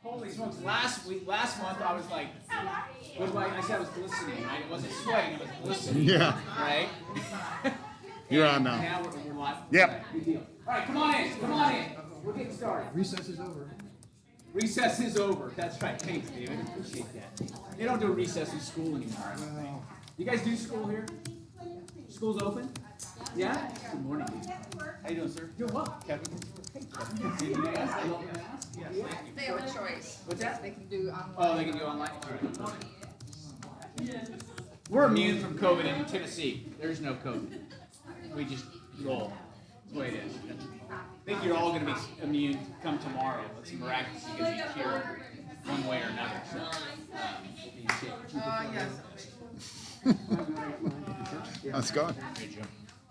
Holy smokes! Last month, I was like, what do I said I was glistening, right? It wasn't sweating, it was glistening. Yeah. Right? You're on now. Now we're live. Yep. Right, good deal. All right, come on in. Come on in. We're getting started. Recess is over. Recess is over. That's right. Thanks, David. Appreciate that. They don't do a recess in school anymore. You guys do school here? School's open? Yeah? Good morning. How you doing, sir? Doing well. Kevin? Hey, Kevin. Did you ask? I love to ask. Yes. They have a choice. What's that? They can do online. Oh, they can do online? All right. We're immune from COVID in Tennessee. There's no COVID. We just roll. That's the way it is. I think you're all going to be immune come tomorrow. It's miraculous you get to cured one way or another. So, yes. Let's go.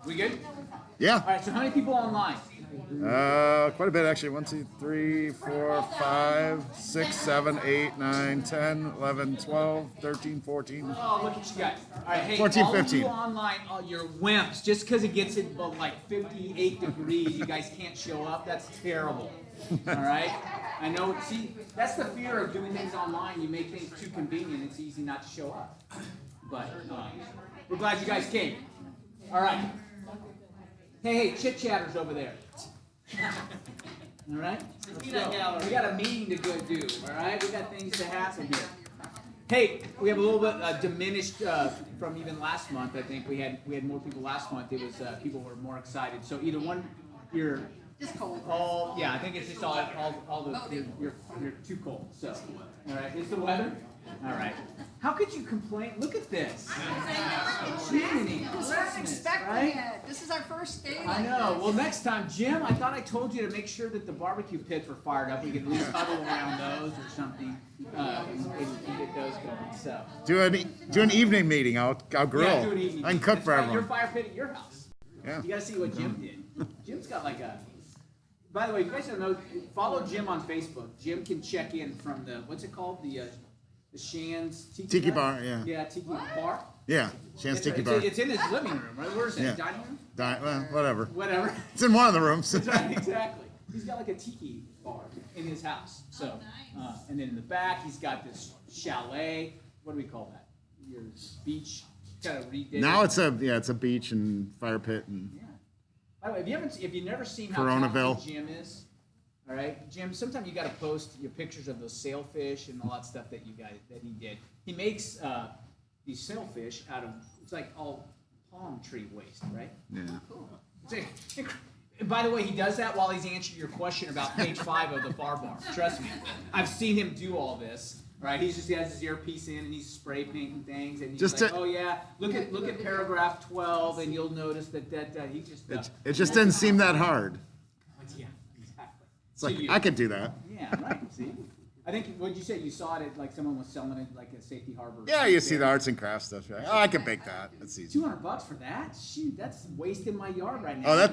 We good? Yeah. All right, so how many people online? Quite a bit actually. 1, 2, 3, 4, 5, 6, 7, 8, 9, 10, 11, 12, 13, 14. Oh, look at you guys. All right, hey, 14, all 15. of you online, you're wimps. Just because it gets above like 58 degrees, you guys can't show up. That's terrible. All right? I know. See, that's the fear of doing things online. You make things too convenient. It's easy not to show up. But we're glad you guys came. All right. Hey, chit-chatters over there. All right? We got a meeting to go do, all right? We got things to happen here. Hey, we have a little bit diminished from even last month. I think we had more people last month. It was people were more excited. So either one, you're Just cold. all yeah. I think it's just all the you're too cold. So all right, it's the weather. All right. How could you complain? Look at this. Jiminy I wasn't Christmas, expecting right? it. This is our first day. I know. Well, next time, Jim, I thought I told you to make sure that the barbecue pits were fired up. We could at least huddle around those or something and get those going. So Do an evening meeting. I'll grill. yeah, do an evening. I can cook That's for right, everyone. your fire pit at your house. Yeah. You got to see what Jim did. Jim's got like a. By the way, if you guys don't know, follow Jim on Facebook. Jim can check in from the what's it called the Shan's Tiki Hut? bar, yeah. Yeah, Tiki Bar. Yeah. Shan's Tiki Bar. It's in his living room, right? Where is it? Yeah. Dining room? Well, whatever. Whatever. It's in one of the rooms. That's right, exactly. He's got like a tiki bar in his house. So, and then in the back, he's got this chalet. What do we call that? Your beach kind of redid. Now it's a beach and fire pit and Yeah. By the way, if you've never seen how Coronaville. talented Jim is, all right, Jim. Sometimes you got to post your pictures of those sailfish and all that stuff that he did. He makes these sailfish out of it's like all palm tree waste, right? yeah. And by the way, he does that while he's answering your question about page 5 of the bar bar. Trust me, I've seen him do all this. Right? He has his earpiece in and he's spray painting things and he's Just like, to- oh yeah, look at paragraph 12 and you'll notice that he just. It just didn't seem that hard. Yeah, exactly. It's like To you. I could do that. Yeah, right. See, I think what you say you saw it at like someone was selling it like a Safety Harbor. Yeah, you see the arts and crafts stuff. You're like, oh, I could bake that. That's easy. $200 for that? Shoot, that's wasting my yard right now. Oh,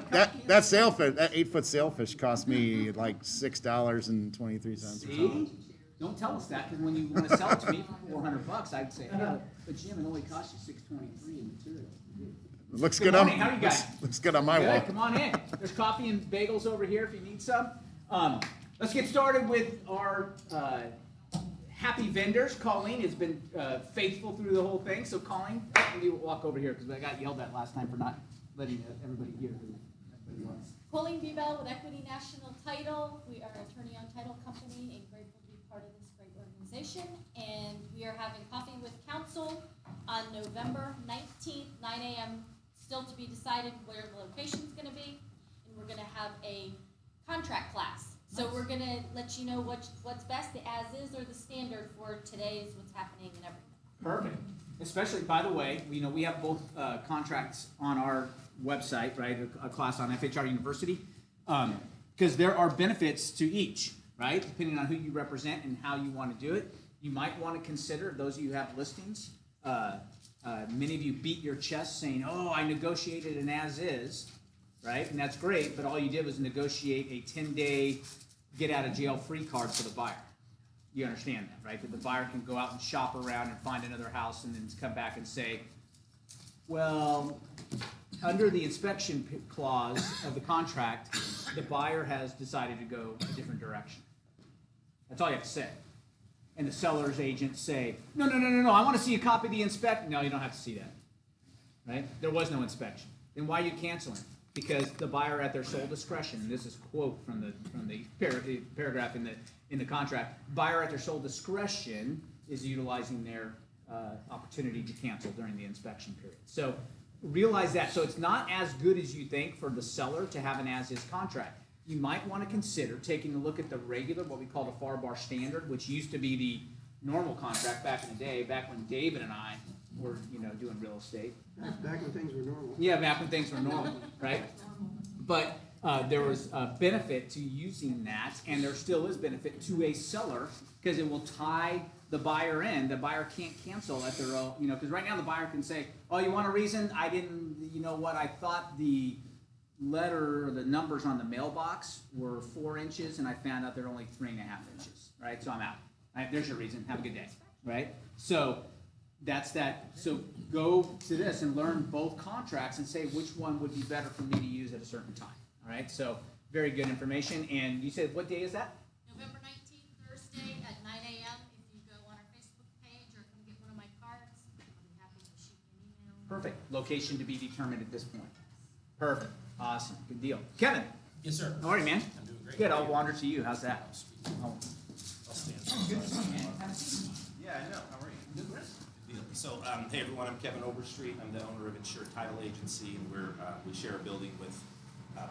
that sailfish, that 8-foot sailfish cost me like $6.23. See? Don't tell us that because when you want to sell it to me for $400, I'd say, oh, but Jim, it only cost you $6.23 in material. It looks Good good morning. on. How are you guys? Looks good on my wall. Good. Come on in. There's coffee and bagels over here if you need some. Let's get started with our happy vendors. Colleen has been faithful through the whole thing. So Colleen, let me walk over here because I got yelled at last time for not letting everybody hear who everybody was. Colleen Bebel with Equity National Title. We are an attorney-owned title company and grateful to be part of this great organization. And we are having Coffee with Counsel on November 19th, 9 a.m. Still to be decided where the location is going to be. And we're going to have a contract class. So we're going to let you know what's best, the as-is or the standard for today is what's happening and everything. Perfect. Especially, by the way, we have both contracts on our website, right? A class on FHR University, because there are benefits to each, right? Depending on who you represent and how you want to do it. You might want to consider, those of you who have listings, many of you beat your chest saying, oh, I negotiated an as-is, right? And that's great, but all you did was negotiate a 10-day get-out-of-jail-free card for the buyer. You understand that, right? That the buyer can go out and shop around and find another house and then come back and say, well, under the inspection clause of the contract, the buyer has decided to go a different direction. That's all you have to say. And the seller's agent say, no, I want to see a copy of the inspection. No, you don't have to see that, right? There was no inspection. Then why are you canceling? Because the buyer at their sole discretion, and this is a quote from the paragraph in the contract, buyer at their sole discretion is utilizing their opportunity to cancel during the inspection period. So realize that. So it's not as good as you think for the seller to have an as-is contract. You might want to consider taking a look at the regular, what we call the FAR bar standard, which used to be the normal contract back in the day, back when David and I were, doing real estate. Back when things were normal. Yeah, back when things were normal, right? But there was a benefit to using that, and there still is benefit to a seller because it will tie the buyer in. The buyer can't cancel at their own, because right now the buyer can say, oh, you want a reason? I didn't, I thought the letter or the numbers on the mailbox were 4 inches, and I found out they're only 3.5 inches, right? So I'm out. Right? There's your reason. Have a good day, right? So that's that. So go to this and learn both contracts and say which one would be better for me to use at a certain time. All right. So very good information. And you said what day is that? November 19th, Thursday at 9 a.m. If you go on our Facebook page or come get one of my cards, I'll be happy to shoot you an email. Perfect. Location to be determined at this point. Perfect. Awesome. Good deal. Kevin. Yes, sir. How are you, man? I'm doing great. Good. I'll wander to you. How's that? I'll stand. Yeah, I know. How are you? Good. So, hey everyone, I'm Kevin Overstreet. I'm the owner of Insured Title Agency, and we share a building with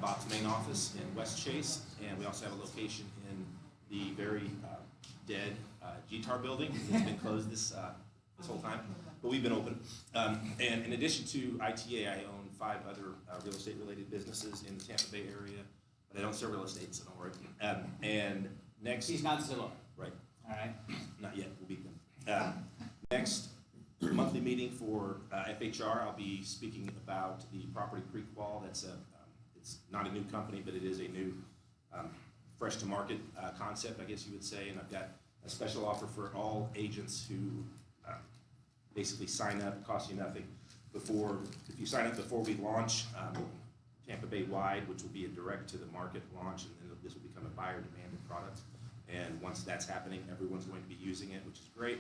Bob's main office in West Chase, and we also have a location in the very dead GTAR building. It's been closed this whole time, but we've been open. And in addition to ITA, I own 5 other real estate related businesses in the Tampa Bay area, but I don't sell real estate, so don't worry. And next, He's not Zillow. right. All right. Not yet, we'll beat them. Next monthly meeting for FHR, I'll be speaking about the property pre-qual. It's not a new company, but it is a new fresh to market concept, I guess you would say. And I've got a special offer for all agents who basically sign up, it costs you nothing. If you sign up before we launch Tampa Bay wide, which will be a direct to the market launch, and then this will become a buyer demanded product. And once that's happening, everyone's going to be using it, which is great.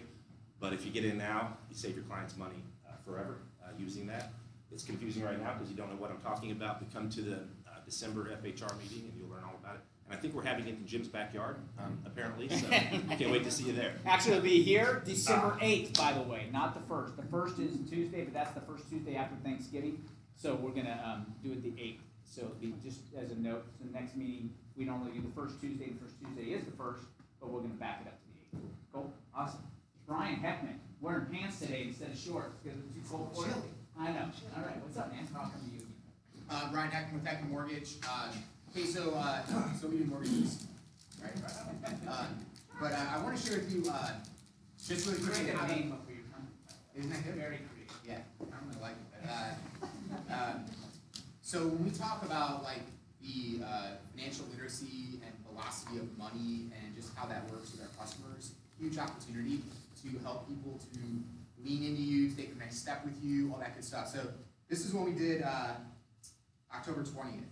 But if you get in now, you save your clients money forever using that. It's confusing right now because you don't know what I'm talking about, but come to the December FHR meeting and you'll learn all about it. And I think we're having it in Jim's backyard, apparently, so can't wait to see you there. Actually, it'll be here December 8th, by the way, not the 1st. The 1st is Tuesday, but that's the first Tuesday after Thanksgiving. So we're going to do it the 8th. So it'll be just as a note, so the next meeting, we normally do the first Tuesday. The first Tuesday is the 1st, but we're going to back it up to the 8th. Cool? Awesome. Brian Heckman, wearing pants today instead of shorts because it's too cold for you. I know. All right. What's up, man? I'll come to you. Brian Heckman with Heckman Mortgage. Okay, so we do mortgages, right? But I want to share with you just really quickly how Name up for your company. isn't that good? Very creative. Yeah, I don't really like it. But, so when we talk about like the financial literacy and velocity of money and just how that works with our customers, huge opportunity to help people to lean into you, to take the next step with you, all that good stuff. So this is what we did October 20th.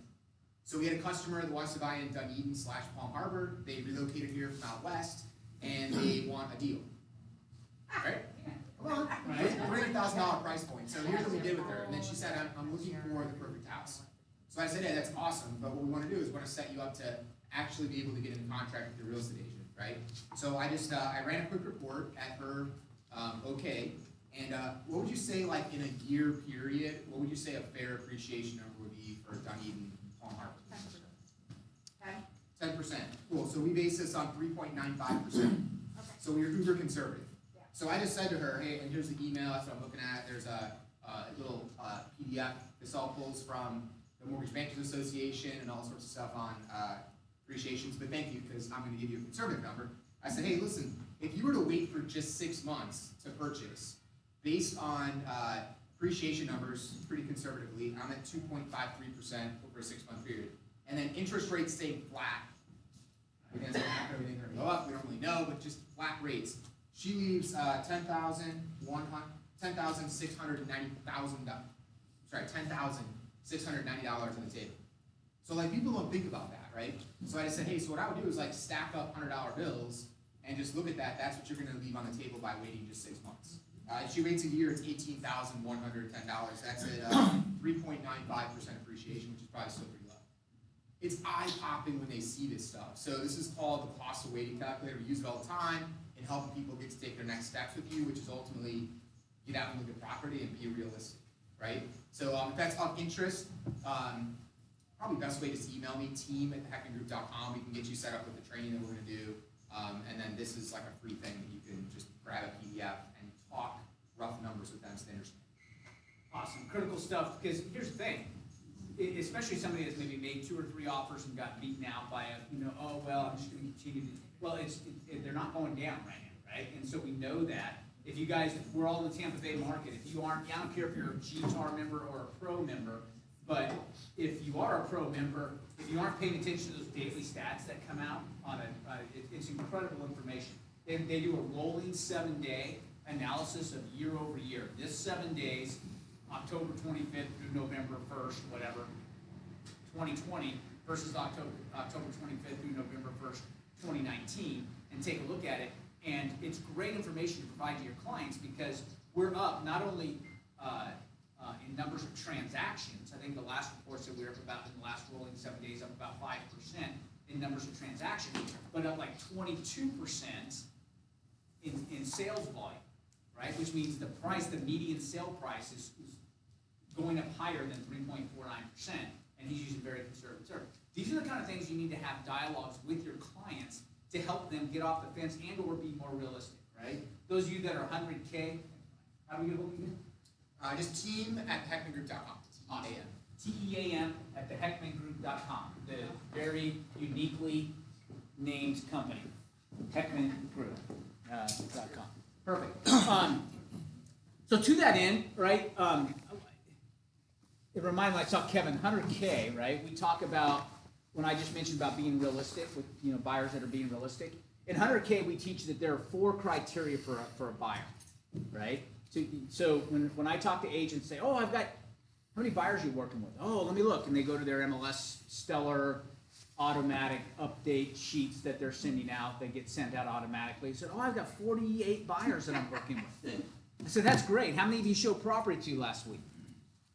So we had a customer that wants to buy in Dunedin/Palm Harbor. They relocated here from out west, and they want a deal. Right? Come on. $300,000 price point. So here's what we did with her. And then she said, I'm looking for the perfect house. So I said, hey, that's awesome. But what we want to do is we want to set you up to actually be able to get in contract with your real estate agent, right? So I just, I ran a quick report at her, okay. And what would you say, like in a year period, what would you say a fair appreciation number would be for Dunedin, Palm Harbor? 10%. Cool. So we base this on 3.95%. So we were uber conservative. So I just said to her, hey, and here's the email. That's what I'm looking at. There's a little PDF. This all pulls from the Mortgage Bankers Association and all sorts of stuff on appreciations. But thank you, because I'm going to give you a conservative number. I said, hey, listen, if you were to wait for just 6 months to purchase, based on appreciation numbers, pretty conservatively, I'm at 2.53% over a 6-month period. And then interest rates stay flat. Because they're not going to go up, we don't really know, but just flat rates. She leaves $10,690,000 on the table. So like people don't think about that, right? So I just said, hey, so what I would do is like stack up $100 bills and just look at that, that's what you're gonna leave on the table by waiting just 6 months. If she waits a year, it's $18,110. That's at 3.95% appreciation, which is probably still pretty low. It's eye-popping when they see this stuff. So this is called the cost of waiting calculator. We use it all the time in helping people get to take their next steps with you, which is ultimately get out and look at property and be realistic, right? So if that's of interest, probably best way is to email me, team@theheckmangroup.com. We can get you set up with the training that we're gonna do. And then this is like a free thing that you can just grab a PDF and talk rough numbers with them so they understand. Awesome, critical stuff, because here's the thing, especially somebody that's maybe made 2 or 3 offers and got beaten out by oh, well, I'm just gonna continue to, well, they're not going down right now, right? And so we know that. If you guys, we're all in the Tampa Bay market, if you aren't, I don't care if you're a GTAR member or a pro member, but if you are a pro member, if you aren't paying attention to those daily stats that come out on it's incredible information. They do a rolling 7-day analysis of year over year. This 7 days, October 25th through November 1st, whatever, 2020 versus October 25th through November 1st, 2019, and take a look at it. And it's great information to provide to your clients because we're up not only in numbers of transactions. I think the last report said we were up about, in the last rolling 7 days, up about 5% in numbers of transactions, but up like 22% in sales volume, right? Which means the price, the median sale price is going up higher than 3.49%, and he's using very conservative terms. These are the kind of things you need to have dialogues with your clients to help them get off the fence and or be more realistic, right? Those of you that are 100K, how do we get a hold of you? Just team@theheckmangroup.com. Awesome. TEAM@theheckmangroup.com. The very uniquely named company, heckmangroup.com. Perfect. So to that end, right? It reminded me, I saw Kevin, 100K, right? We talk about when I just mentioned about being realistic with buyers that are being realistic. In 100K, we teach that there are 4 criteria for a buyer, right? So when I talk to agents, say, oh, I've got, how many buyers are you working with? Oh, let me look. And they go to their MLS Stellar automatic update sheets that they're sending out. They get sent out automatically. They said, oh, I've got 48 buyers that I'm working with. I said, that's great. How many of you showed property to last week?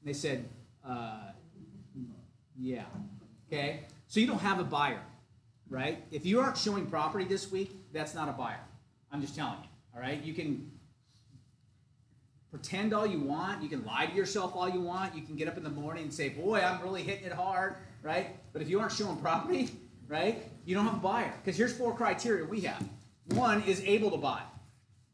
And they said, yeah. Okay? So you don't have a buyer, right? If you aren't showing property this week, that's not a buyer. I'm just telling you, all right? You can pretend all you want. You can lie to yourself all you want. You can get up in the morning and say, boy, I'm really hitting it hard, right? But if you aren't showing property, right, you don't have a buyer. Because here's 4 criteria we have. 1 is able to buy.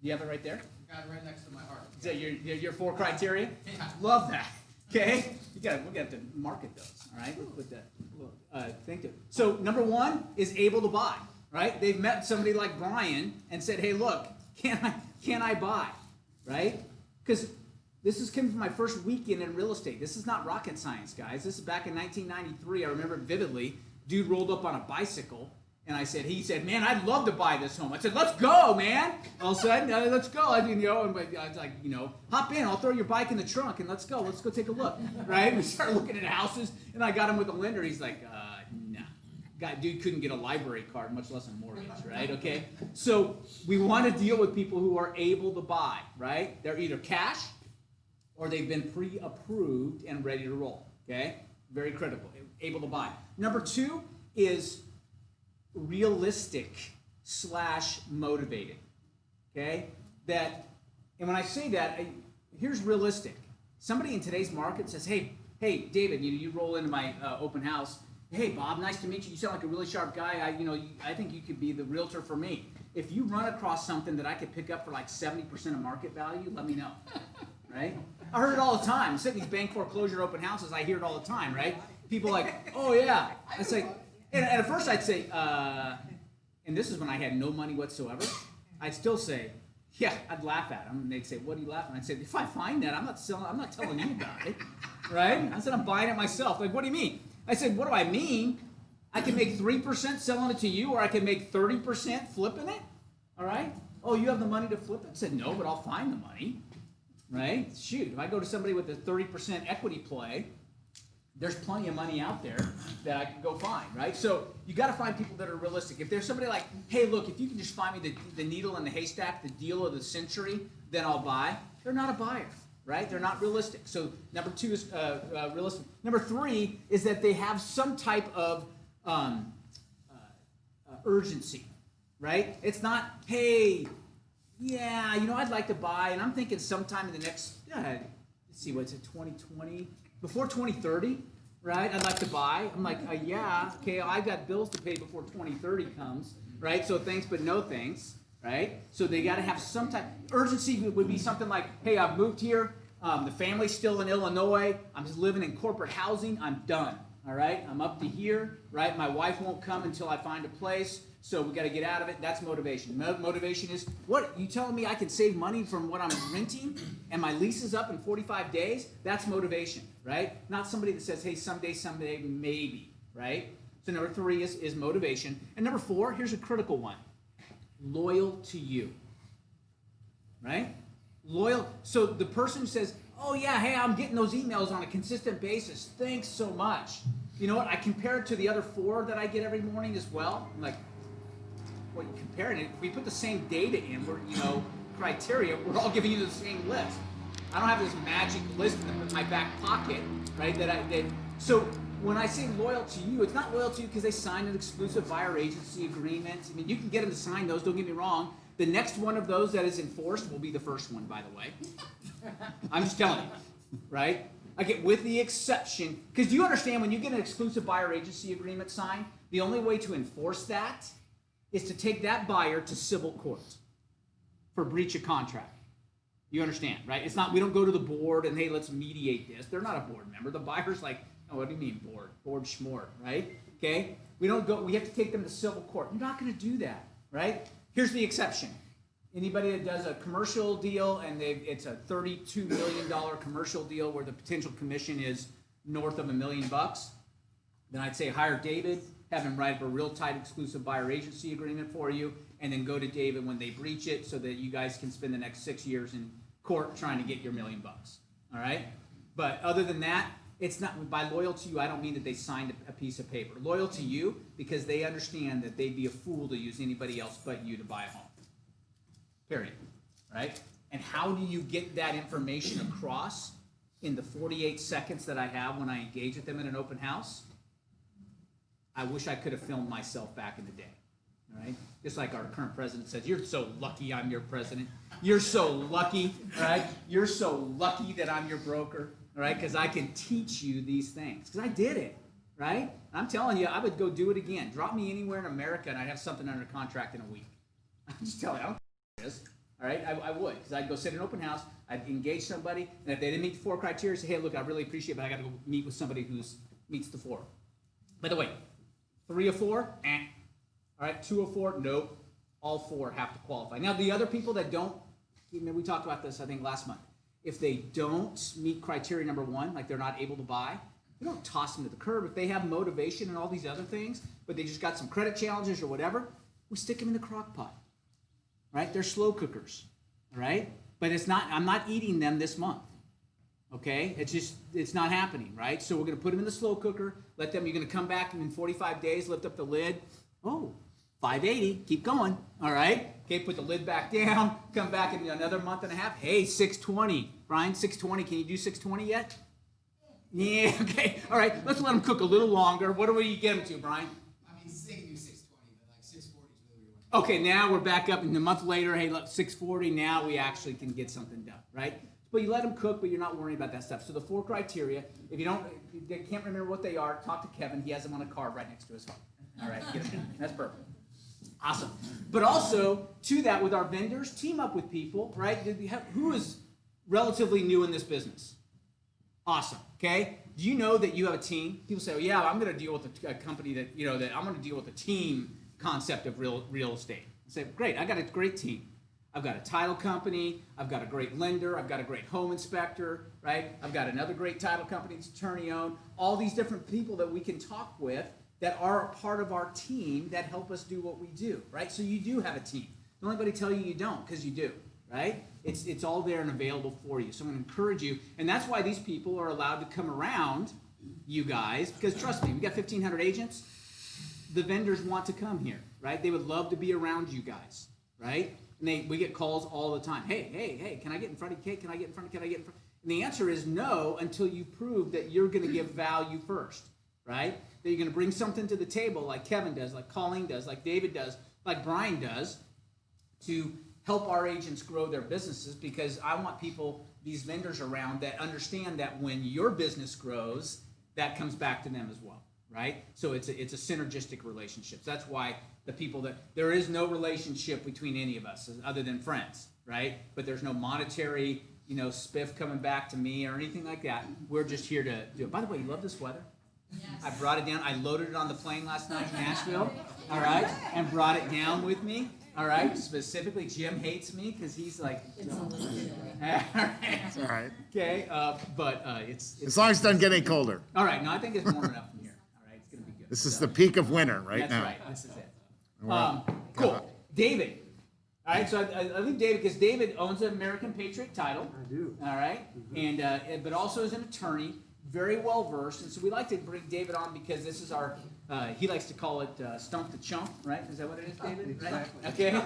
Do you have it right there? Got it right next to my heart. Is that your 4 criteria? Yeah. Love that. Okay? We got to market those, all right? With that think of. So number 1 is able to buy, right? They've met somebody like Brian and said, hey, look, can I buy, right? Because this is coming from my first weekend in real estate. This is not rocket science, guys. This is back in 1993. I remember it vividly. Dude rolled up on a bicycle, and he said, man, I'd love to buy this home. I said, let's go, man. All of a sudden, let's go. I was like, hop in. I'll throw your bike in the trunk, and let's go. Let's go take a look, right? We started looking at houses, and I got him with a lender. He's like, no. Dude couldn't get a library card, much less a mortgage, right? Okay? So we want to deal with people who are able to buy, right? They're either cash or they've been pre-approved and ready to roll, okay? Very critical, able to buy. Number 2 is realistic/motivated, okay? And when I say that, here's realistic. Somebody in today's market says, hey, David, you roll into my open house. Hey, Bob, nice to meet you. You sound like a really sharp guy. I think you could be the realtor for me. If you run across something that I could pick up for like 70% of market value, let me know, right? I heard it all the time. I'm sitting in these bank foreclosure open houses. I hear it all the time, right? People like, oh, yeah. I say, and at first I'd say, and this is when I had no money whatsoever, I'd still say, yeah, I'd laugh at them. And they'd say, what are you laughing at? I'd say, if I find that, I'm not telling you about it, right? I said, I'm buying it myself. Like, what do you mean? I said, what do I mean? I can make 3% selling it to you, or I can make 30% flipping it, all right? Oh, you have the money to flip it? I said, no, but I'll find the money, right? Shoot, if I go to somebody with a 30% equity play, there's plenty of money out there that I can go find, right? So you got to find people that are realistic. If there's somebody like, hey, look, if you can just find me the needle in the haystack, the deal of the century, then I'll buy. They're not a buyer, right? They're not realistic. So number 2 is realistic. Number 3 is that they have some type of urgency, right? It's not, hey, yeah, I'd like to buy, and I'm thinking sometime in the next, let's see, what's it, 2020? Before 2030, right? I'd like to buy. I'm like, yeah, okay, I got bills to pay before 2030 comes, right? So thanks, but no thanks, right? So they got to have some type. Urgency would be something like, hey, I've moved here. The family's still in Illinois. I'm just living in corporate housing. I'm done, all right? I'm up to here, right? My wife won't come until I find a place. So we got to get out of it. That's motivation. Motivation is, what, you telling me I can save money from what I'm renting and my lease is up in 45 days? That's motivation, right? Not somebody that says, hey, someday, maybe, right? So number 3 is motivation. And number 4, here's a critical one. Loyal to you, right? Loyal. So the person who says, oh, yeah, hey, I'm getting those emails on a consistent basis. Thanks so much. You know what? I compare it to the other 4 that I get every morning as well. I'm like, well, you're comparing it. If we put the same data in, criteria, we're all giving you the same list. I don't have this magic list in my back pocket, right? So when I say loyal to you, it's not loyal to you because they signed an exclusive buyer agency agreement. I mean, you can get them to sign those. Don't get me wrong. The next one of those that is enforced will be the first one, by the way. I'm just telling you, right? With the exception, because do you understand when you get an exclusive buyer agency agreement signed, the only way to enforce that is to take that buyer to civil court for breach of contract. You understand, right? It's not, we don't go to the board and, hey, let's mediate this. They're not a board member. The buyer's like, oh, what do you mean board? Board schmort, right? Okay? We don't go, we have to take them to civil court. You're not going to do that, right? Here's the exception. Anybody that does a commercial deal and it's a $32 million commercial deal where the potential commission is north of $1 million, then I'd say hire David, have him write up a real tight exclusive buyer agency agreement for you, and then go to David when they breach it so that you guys can spend the next 6 years in court trying to get your $1 million. All right? But other than that, it's not, by loyal to you, I don't mean that they signed a piece of paper. Loyal to you because they understand that they'd be a fool to use anybody else but you to buy a home. Period. Right? And how do you get that information across in the 48 seconds that I have when I engage with them in an open house? I wish I could have filmed myself back in the day. All right? Just like our current president says, you're so lucky I'm your president. You're so lucky, right? You're so lucky that I'm your broker, all right? Because I can teach you these things. Because I did it, right? I'm telling you, I would go do it again. Drop me anywhere in America and I'd have something under contract in a week. I'm just telling you, I don't care what it is. All right? I would. Because I'd go sit in an open house, I'd engage somebody, and if they didn't meet the 4 criteria, say, hey, look, I really appreciate it, but I got to go meet with somebody who meets the 4. By the way, 3 of 4, eh. All right, 2 of 4, nope. All 4 have to qualify. Now, the other people that don't, we talked about this, I think, last month. If they don't meet criteria number 1, like they're not able to buy, we don't toss them to the curb. If they have motivation and all these other things, but they just got some credit challenges or whatever, we stick them in the crock pot. Right? They're slow cookers. All right? But it's not, I'm not eating them this month. Okay? It's not happening, right? So we're going to put them in the slow cooker, you're going to come back in 45 days, lift up the lid. Oh, 580, keep going, all right? Okay, put the lid back down, come back in another month and a half. Hey, 620. Brian, 620, can you do 620 yet? Yeah, okay, all right, let's let them cook a little longer. What do we get them to, Brian? I mean, they can do 620, but like 640 is really what Okay, now we're back up, and a month later, hey, look, 640, now we actually can get something done, right? But you let them cook, but you're not worrying about that stuff. So the 4 criteria, if you can't remember what they are, talk to Kevin. He has them on a card right next to his phone. All right, get them in. That's perfect. Awesome. But also, to that, with our vendors, team up with people, right? Who is relatively new in this business? Awesome, okay? Do you know that you have a team? People say, oh, yeah, I'm going to deal with a company that I'm going to deal with a team concept of real estate. I say, great, I got a great team. I've got a title company, I've got a great lender, I've got a great home inspector, right? I've got another great title company that's attorney-owned, all these different people that we can talk with that are a part of our team that help us do what we do, right? So you do have a team. Don't anybody tell you don't, because you do, right? It's all there and available for you. So I'm going to encourage you, and that's why these people are allowed to come around you guys, because trust me, we got 1,500 agents. The vendors want to come here, right? They would love to be around you guys, right? And we get calls all the time. Hey, can I get in front of you? Can I get in front? Can I get in front? And the answer is no until you prove that you're going to give value first, right? That you're going to bring something to the table like Kevin does, like Colleen does, like David does, like Brian does, to help our agents grow their businesses, because I want people, these vendors around, that understand that when your business grows, that comes back to them as well, right? So it's a synergistic relationship. So that's why the people that, there is no relationship between any of us other than friends, right? But there's no monetary, spiff coming back to me or anything like that. We're just here to do it. By the way, you love this weather? Yes. I brought it down. I loaded it on the plane last night in Nashville, all right, and brought it down with me, all right. Specifically, Jim hates me because he's like, It's a little chilly. It's all right. okay, but it's As long as it doesn't get any colder. all right. No, I think it's warm enough from here. All right, it's gonna be good. This is So, the peak of winter right that's now. right. This is it. Well, Cool. David. All right, so I leave David because David owns an American Patriot title. I do. All right, and but also is an attorney, very well versed, and so we like to bring David on because this is our. He likes to call it stump the chump, right? Is that what it is, David? Right? Exactly. Okay.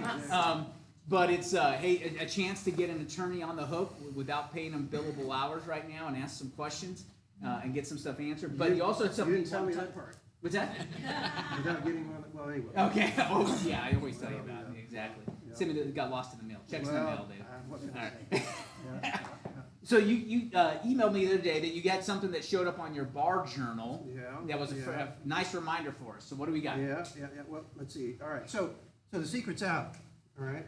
But it's a chance to get an attorney on the hook without paying them billable hours right now and ask some questions and get some stuff answered. But you also had something. You didn't tell me that part. What's that? Without getting on, well, anyway. Okay. Oh, yeah. I always tell you about it. Exactly. Send me that got lost in the mail. Checks in the mail, David. What can All I right. say? So you emailed me the other day that you got something that showed up on your bar journal. Yeah, That was a yeah. nice reminder for us. So what do we got? Yeah. Well, let's see. All right. So the secret's out. All right.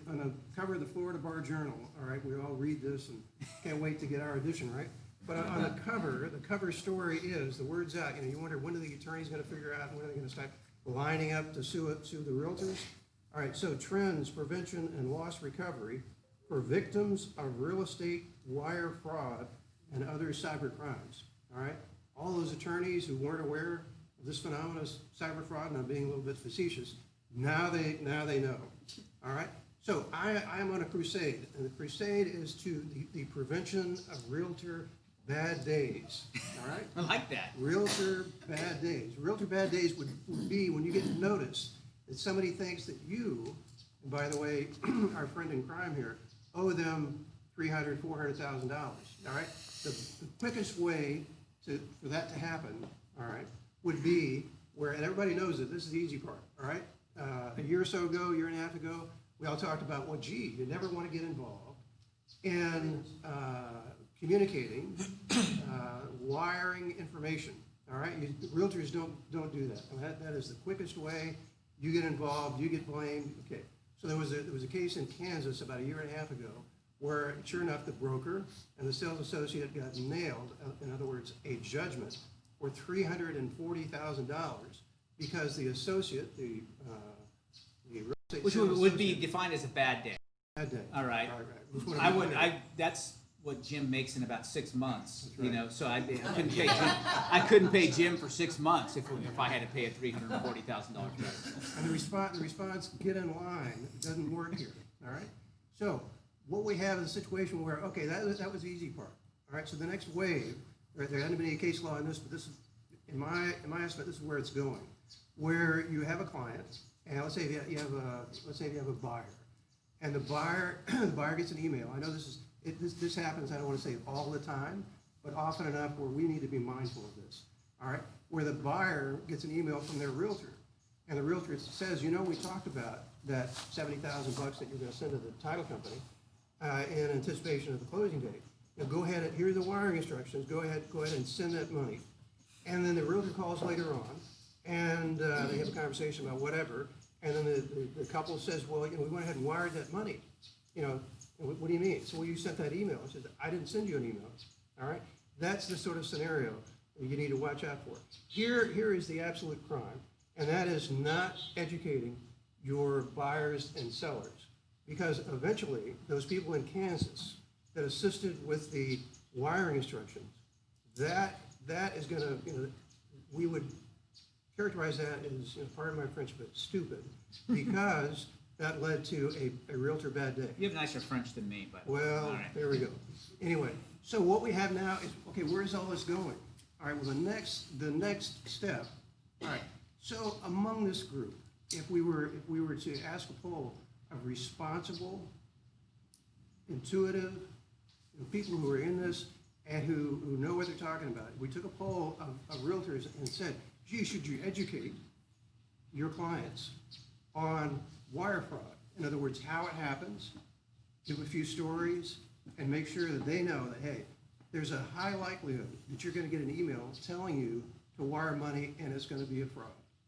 On the cover of the Florida Bar Journal. All right. We all read this and can't wait to get our edition, right? But on the cover story is the word's out. You wonder when are the attorneys going to figure out when are they going to start lining up to sue the realtors? All right. So trends, prevention, and loss recovery for victims of real estate wire fraud and other cyber crimes. All right. All those attorneys who weren't aware of this phenomenon of cyber fraud, and I'm being a little bit facetious, now they know. All right. So I am on a crusade, and the crusade is to the prevention of realtor bad days. All right. I like that. Realtor bad days. Realtor bad days would be when you get notice that somebody thinks that you, and by the way, our friend in crime here, owe them $300,000, $400,000. All right. The quickest way for that to happen, all right, would be where, and everybody knows it. This is the easy part. All right. A year or so ago, year and a half ago, we all talked about, well, gee, you never want to get involved in communicating, wiring information. All right, realtors don't do that. That is the quickest way. You get involved, you get blamed. Okay, so there was a case in Kansas about a year and a half ago where, sure enough, the broker and the sales associate got nailed. In other words, a judgment for $340,000 because the associate, the real estate Which sales would be associate, defined as a bad day. bad day. All right. Just wanna be clear. That's what Jim makes in about 6 months. That's right. So I couldn't pay Jim. I couldn't pay Jim for 6 months if I had to pay a $340,000 credit. And the response, get in line, doesn't work here, all right? So what we have is a situation where, okay, that was the easy part, all right? So the next wave, there hadn't been any case law on this, but this is, in my estimate, this is where it's going, where you have a client, and let's say you have a buyer, and the buyer gets an email. I know this happens, I don't want to say all the time, but often enough where we need to be mindful of this, all right? Where the buyer gets an email from their realtor, and the realtor says, we talked about that $70,000 that you're going to send to the title company in anticipation of the closing date. Go ahead, here are the wiring instructions, go ahead and send that money. And then the realtor calls later on, and they have a conversation about whatever, and then the couple says, well, we went ahead and wired that money. What do you mean? So, well, you sent that email. I said, I didn't send you an email. All right? That's the sort of scenario you need to watch out for. Here is the absolute crime, and that is not educating your buyers and sellers, because eventually those people in Kansas that assisted with the wiring instructions, that is going to, we would characterize that as, pardon my French, but stupid, because that led to a realtor bad day. You have nicer French than me, but Well, all right. there we go. Anyway, so what we have now is, okay, where is all this going? All right, well, the next step, all right, so among this group, if we were to ask a poll of responsible, intuitive, people who are in this and who know what they're talking about, we took a poll of realtors and said, gee, should you educate your clients on wire fraud? In other words, how it happens, give a few stories, and make sure that they know that, hey, there's a high likelihood that you're going to get an email telling you to wire money and it's going to be a fraud,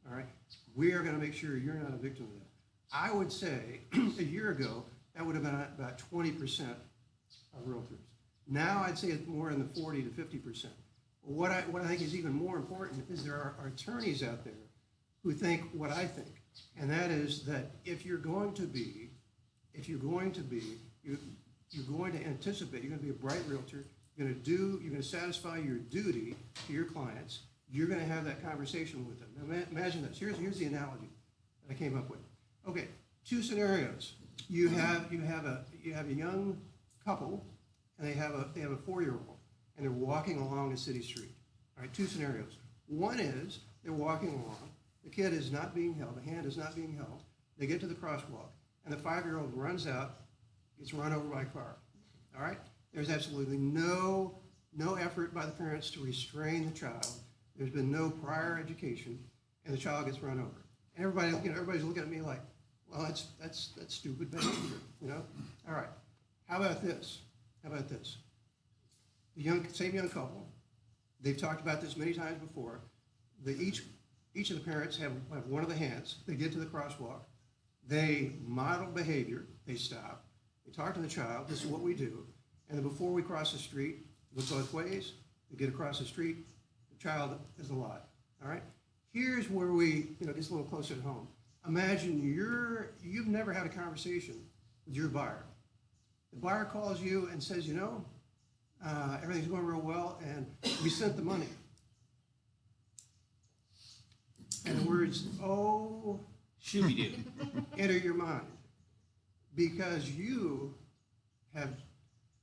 all right? We are going to make sure you're not a victim of that. I would say a year ago, that would have been about 20% of realtors. Now I'd say it's more in the 40 to 50%. What I think is even more important is there are attorneys out there who think what I think, and that is that if you're going to anticipate, you're going to be a bright realtor, you're going to satisfy your duty to your clients, you're going to have that conversation with them. Now imagine this. Here's the analogy that I came up with. Okay, two scenarios. You have a young couple, and they have a 4-year-old, and they're walking along a city street. All right, two scenarios. One is they're walking along, the kid is not being held, the hand is not being held. They get to the crosswalk, and the 5-year-old runs out, gets run over by a car. All right? There's absolutely no effort by the parents to restrain the child. There's been no prior education, and the child gets run over. And everybody's looking at me like, well, that's stupid behavior, you know? All right. How about this? The same young couple, they've talked about this many times before. Each of the parents have one of the hands. They get to the crosswalk. They model behavior. They stop. They talk to the child. This is what we do. And then before we cross the street, look both ways. They get across the street. The child is alive. All right? Here's where we, gets a little closer to home. Imagine you've never had a conversation with your buyer. The buyer calls you and says, everything's going real well, and we sent the money. And the words, oh, Shooby-doo. enter your mind. Because you have,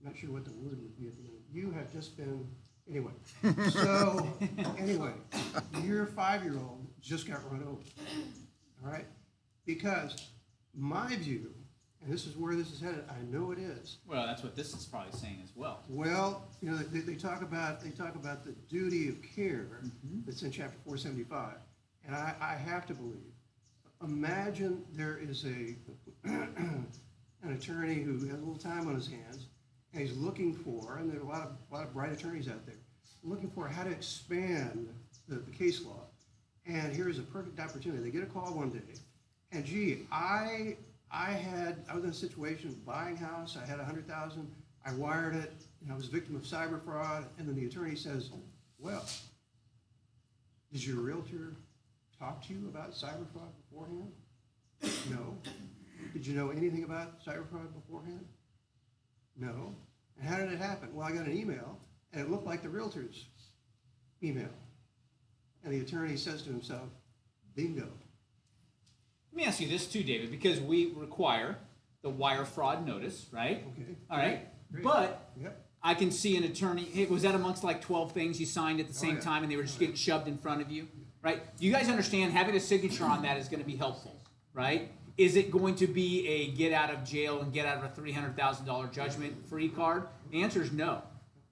I'm not sure what the word would be at the end, you have just been, anyway. So, anyway, your 5-year-old just got run over, all right? Because my view, and this is where this is headed, I know it is. Well, that's what this is probably saying as well. Well, they talk about the duty of care that's in chapter 475, and I have to believe. Imagine there is an attorney who has a little time on his hands, and he's looking for, and there are a lot of bright attorneys out there, looking for how to expand the case law. And here's a perfect opportunity. They get a call one day, and gee, I was in a situation of buying a house. I had $100,000. I wired it, and I was a victim of cyber fraud. And then the attorney says, well, did your realtor talk to you about cyber fraud beforehand? No. Did you know anything about cyber fraud beforehand? No. And how did it happen? Well, I got an email, and it looked like the realtor's email. And the attorney says to himself, bingo. Let me ask you this too, David, because we require the wire fraud notice, right? Okay. All right. Great. But Yep. I can see an attorney. Hey, was that amongst like 12 things you signed at the same yeah. time, and they were just getting shoved in front of you, right? You guys understand having a signature on that is going to be helpful, right? Is it going to be a get out of jail and get out of a $300,000 judgment free card? The answer is no,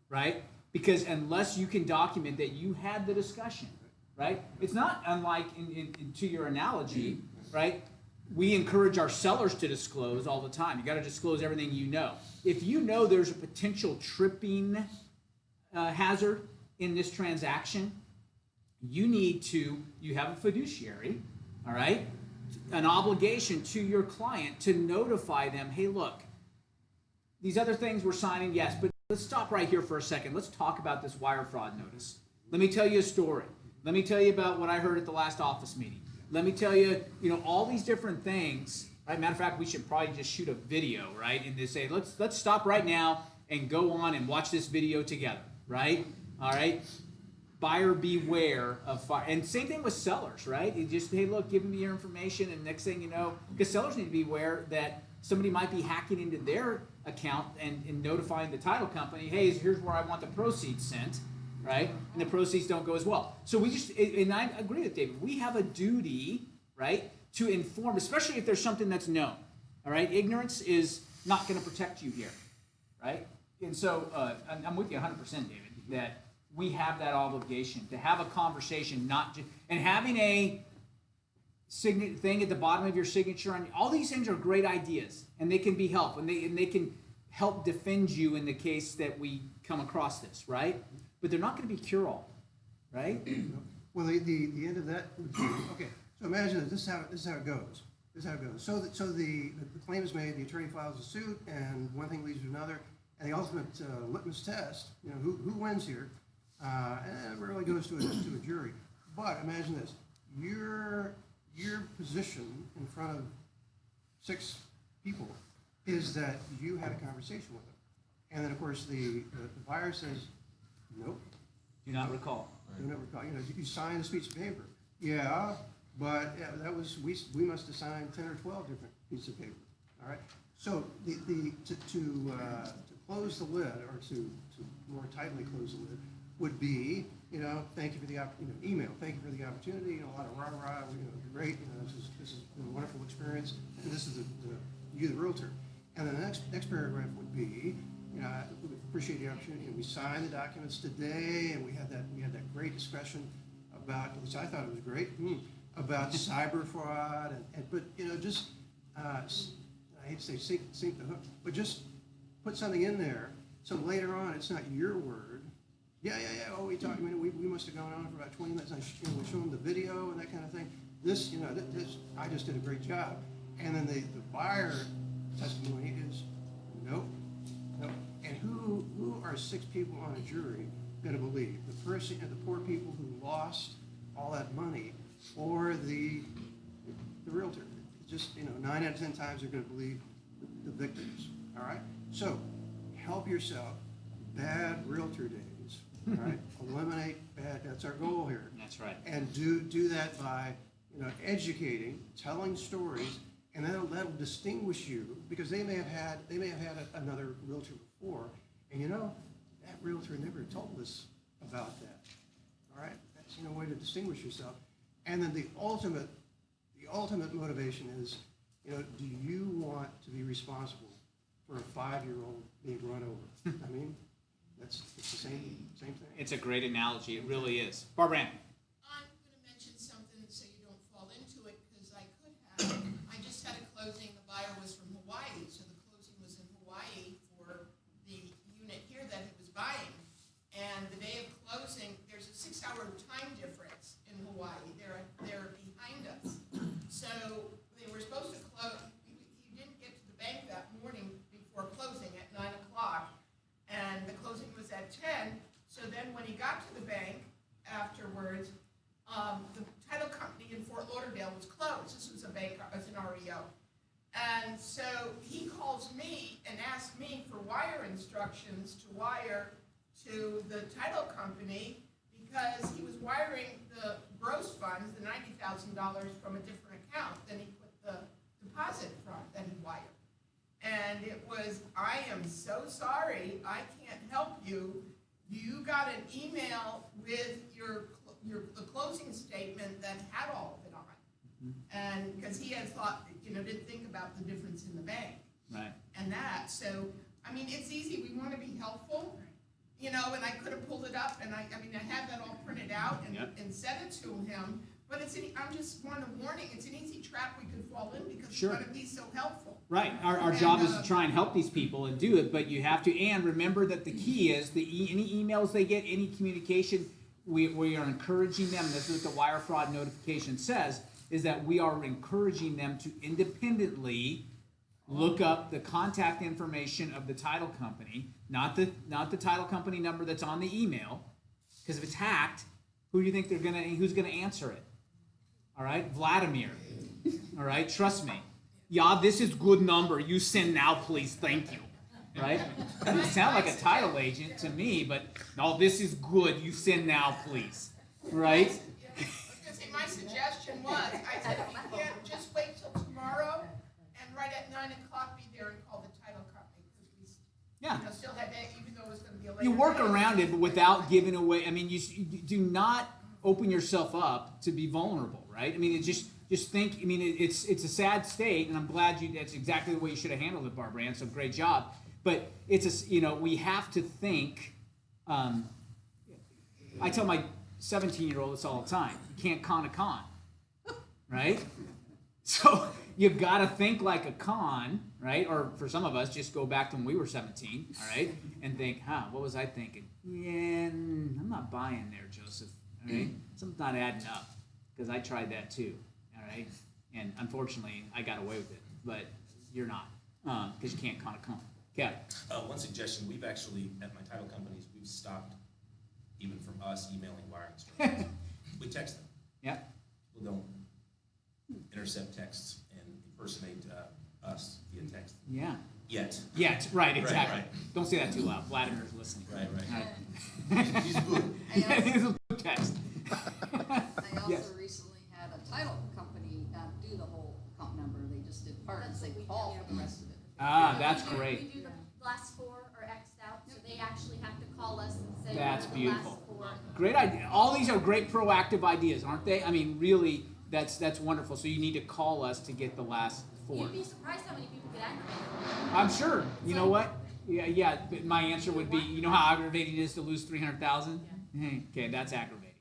right? Because unless you can document that you had the discussion, right? It's not unlike to your analogy, right? We encourage our sellers to disclose all the time. You got to disclose everything you know. If you know there's a potential tripping hazard in this transaction, you have a fiduciary, all right? An obligation to your client to notify them, hey, look, these other things we're signing, yes, but let's stop right here for a second. Let's talk about this wire fraud notice. Let me tell you a story. Let me tell you about what I heard at the last office meeting. Let me tell you, all these different things. Right? Matter of fact, we should probably just shoot a video, right? And just say, let's stop right now and go on and watch this video together, right? All right. Buyer beware of fire. And same thing with sellers, right? You just, hey, look, give me your information, and next thing you know, because sellers need to be aware that somebody might be hacking into their account and notifying the title company, hey, here's where I want the proceeds sent. right? And the proceeds don't go as well. So we just, and I agree with David, we have a duty, right, to inform, especially if there's something that's known, all right? Ignorance is not going to protect you here, right? And so I'm with you 100%, David, that we have that obligation to have a conversation, not just, and having a thing at the bottom of your signature, and all these things are great ideas, and they can be help, and they can help defend you in the case that we come across this, right? But they're not going to be cure-all, right? Well, the end of that would be, okay, so imagine this is how it goes. This is how it goes. So the claim is made, the attorney files a suit, and one thing leads to another, and the ultimate litmus test, you know, who wins here, and it rarely goes to a jury. But imagine this, your position in front of 6 people is that you had a conversation with them. And then, of course, the buyer says, nope. Do not recall. Do not recall. You know, you signed a piece of paper. Yeah, but yeah, that was, we must have signed 10 or 12 different pieces of paper. All right? So to close the lid, or to more tightly close the lid, would be, you know, thank you for the email. Thank you for the opportunity. You know, a lot of rah-rah. You know, great. You know, this has been a wonderful experience. And this is you, the realtor. And then the next paragraph would be, you know, we appreciate the opportunity. We signed the documents today, and we had that great discussion about, which I thought was great, about cyber fraud, but you know, just I hate to say sink the hook, but just put something in there so later on it's not your word. Yeah. Oh, we talked. I mean, we must have gone on for about 20 minutes. And we show them the video and that kind of thing. This, you know, this I just did a great job. And then the buyer testimony is nope. And who are 6 people on a jury going to believe? The person, the poor people who lost all that money, or the realtor? Just, you know, 9 out of 10 times they're going to believe the victims. All right. So help yourself. Bad realtor days. All right. Eliminate bad. That's our goal here. That's right. And do that by, you know, educating, telling stories. And that'll distinguish you, because they may have had another realtor before, and you know, that realtor never told us about that. All right, that's, you know, a way to distinguish yourself. And then the ultimate motivation is, you know, do you want to be responsible for a 5-year-old being run over? I mean, it's the same thing. It's a great analogy. It really is. Barbara Ann. I'm going to mention something so you don't fall into it, because I could have. I just had a closing. The buyer was from Hawaii, so the closing was in Hawaii for the unit here that he was buying. And the day of closing, there's a 6-hour time difference in Hawaii. They're behind us. So they were supposed to close. He didn't get to the bank that morning before closing at 9 o'clock, and the closing was at 10. So then when he got to the bank afterwards, the title company in Fort Lauderdale was closed. This was a bank, as an REO. And so he calls me and asks me for wire instructions to wire to the title company, because he was wiring the gross funds, the $90,000, from a different account than he put the deposit from that he wired. And it was, I am so sorry, I can't help you. You got an email with the closing statement that had all of it on. And because he had thought, you know, didn't think about the difference in the bank. Right. And that, so, I mean, it's easy, we want to be helpful, you know, and I could have pulled it up, and I had that all printed out and sent it to him, but I'm just want a warning, it's an easy trap we could fall in, because Sure. it's going to be so helpful. Right. Our job is to try and help these people and do it, but you have to, and remember that the key is any emails they get, any communication, we are encouraging them, this is what the wire fraud notification says, is that we are encouraging them to independently look up the contact information of the title company, not the title company number that's on the email, because if it's hacked, who do you think who's gonna answer it? All right, Vladimir. All right, trust me. Yeah, this is good number. You send now, please. Thank you. Right? Doesn't sound like a title agent to me, but no, this is good. You send now, please. Right? I was going to say, my suggestion was, I said, if you can't, just wait till tomorrow, and right at 9 o'clock be there and call the title company, because we still had that, even though it was going to be a you work around it, but without giving away. I mean, you do not open yourself up to be vulnerable, right? I mean, it just think. I mean, it's a sad state, and I'm glad you. That's exactly the way you should have handled it, Barbara Ann. So great job. But it's we have to think. I tell my 17-year-old this all the time. You can't con a con, right? So you got to think like a con, right? Or for some of us, just go back to when we were 17, all right? And think, what was I thinking? Yeah, I'm not buying there, Joseph, all right? Something's not adding up, because I tried that too, all right? And unfortunately, I got away with it, but you're not, because you can't con a con. Kevin? One suggestion, we've actually, at my title companies, we've stopped even from us emailing wire instructions. We text them. Yeah. People don't intercept texts and impersonate us via text. Yeah. Yet. Right, exactly. Right. Don't say that too loud. Vladimir's listening. Right. He's good. Yeah, he's a good text. I also Yes. recently had a title company not do the whole account number, they just did part, and That's they what we call do. for the rest of it. That's We do- great. We do the last four are X'd out, so they actually have to call us and say. That's what are the last beautiful. four. Great idea. All these are great proactive ideas, aren't they? I mean, really, that's wonderful. So you need to call us to get the last four. You'd be surprised how many people get aggravated. I'm sure. You know what? Yeah. But my answer would be, you know how aggravating it is to lose 300,000? Okay, that's aggravating.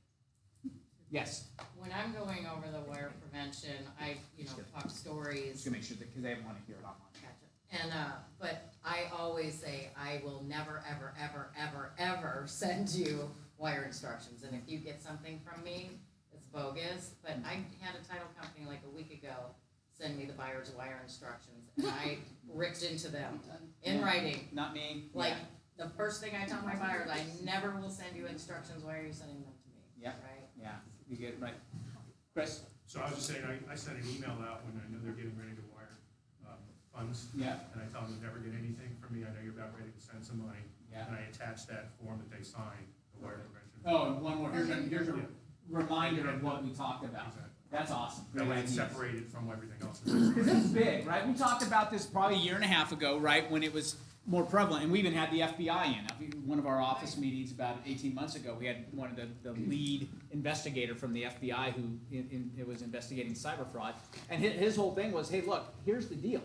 Yes. When I'm going over the wire prevention, I, talk stories. Just gonna make sure that because they want to hear it online. And, but I always say, I will never, ever, ever, ever, ever send you wire instructions. And if you get something from me, it's bogus. But I had a title company like a week ago send me the buyer's wire instructions, and I ripped into them in writing. Not me. Like, the first thing I tell my buyers, I never will send you instructions. Why are you sending them to me? Yeah. Right? Yeah. You get it right. Chris? So I was just saying, I sent an email out when I know they're getting ready to wire funds. Yeah. And I tell them to never get anything from me. I know you're about ready to send some money. Yeah. And I attach that form that they signed, the wire prevention. Oh, and one more. Here's a reminder of what we talked about. Exactly. That's awesome. That way it's Great ideas. separated from everything else. Because it's big, right? We talked about this probably a year and a half ago, right, when it was more prevalent, and we even had the FBI in. One of our office meetings about 18 months ago, we had one of the lead investigator from the FBI who it was investigating cyber fraud, and his whole thing was, hey, look, here's the deal.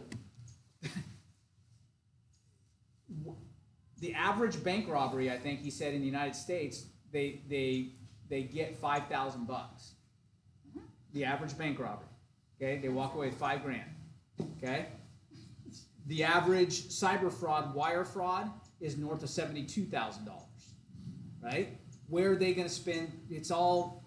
The average bank robbery, I think he said, in the United States, they get $5,000. The average bank robbery. Okay, they walk away with $5,000. Okay, the average cyber fraud, wire fraud, is north of $72,000. Right? Where are they going to spend? It's all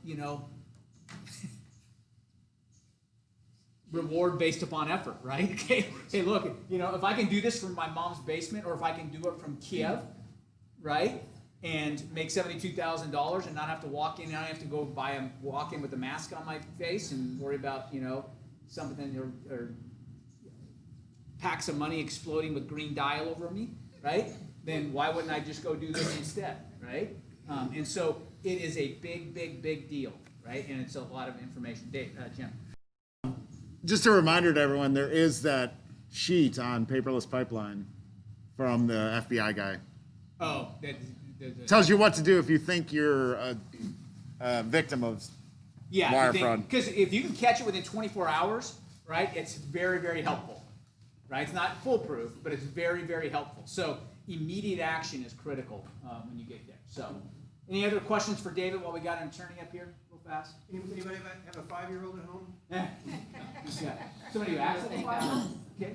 reward based upon effort, right? Okay, hey, look, if I can do this from my mom's basement, or if I can do it from Kiev, right, and make $72,000 and not have to walk in, and I have to go walk in with a mask on my face and worry about something or packs of money exploding with green dye all over me, right? Then why wouldn't I just go do this instead, right? And so it is a big, big, big deal, right? And it's a lot of information. Dave, Jim. Just a reminder to everyone, there is that sheet on paperless pipeline from the FBI guy. Oh, Tells you what to do if you think you're a victim of wire fraud. Because if you can catch it within 24 hours, right, it's very, very helpful, right? It's not foolproof, but it's very, very helpful. So immediate action is critical when you get there. So any other questions for David while we got an attorney up here real fast? Anybody have a 5-year-old at home? Yeah. Somebody who acts like a 5-year-old? Okay.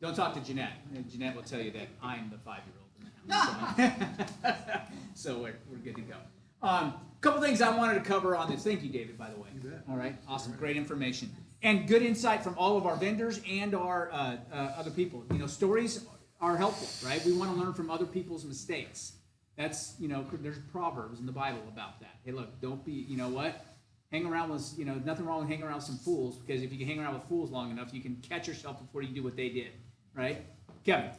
Don't talk to Jeanette. Jeanette will tell you that I'm the 5-year-old in the house. So we're good to go. Couple things I wanted to cover on this. Thank you, David, by the way. You bet. All right. Awesome. Great information. And good insight from all of our vendors and our other people. Stories are helpful, right? We want to learn from other people's mistakes. That's, there's Proverbs in the Bible about that. Hey, look, don't be, hang around with, nothing wrong with hanging around with some fools, because if you can hang around with fools long enough, you can catch yourself before you do what they did, right? Kevin.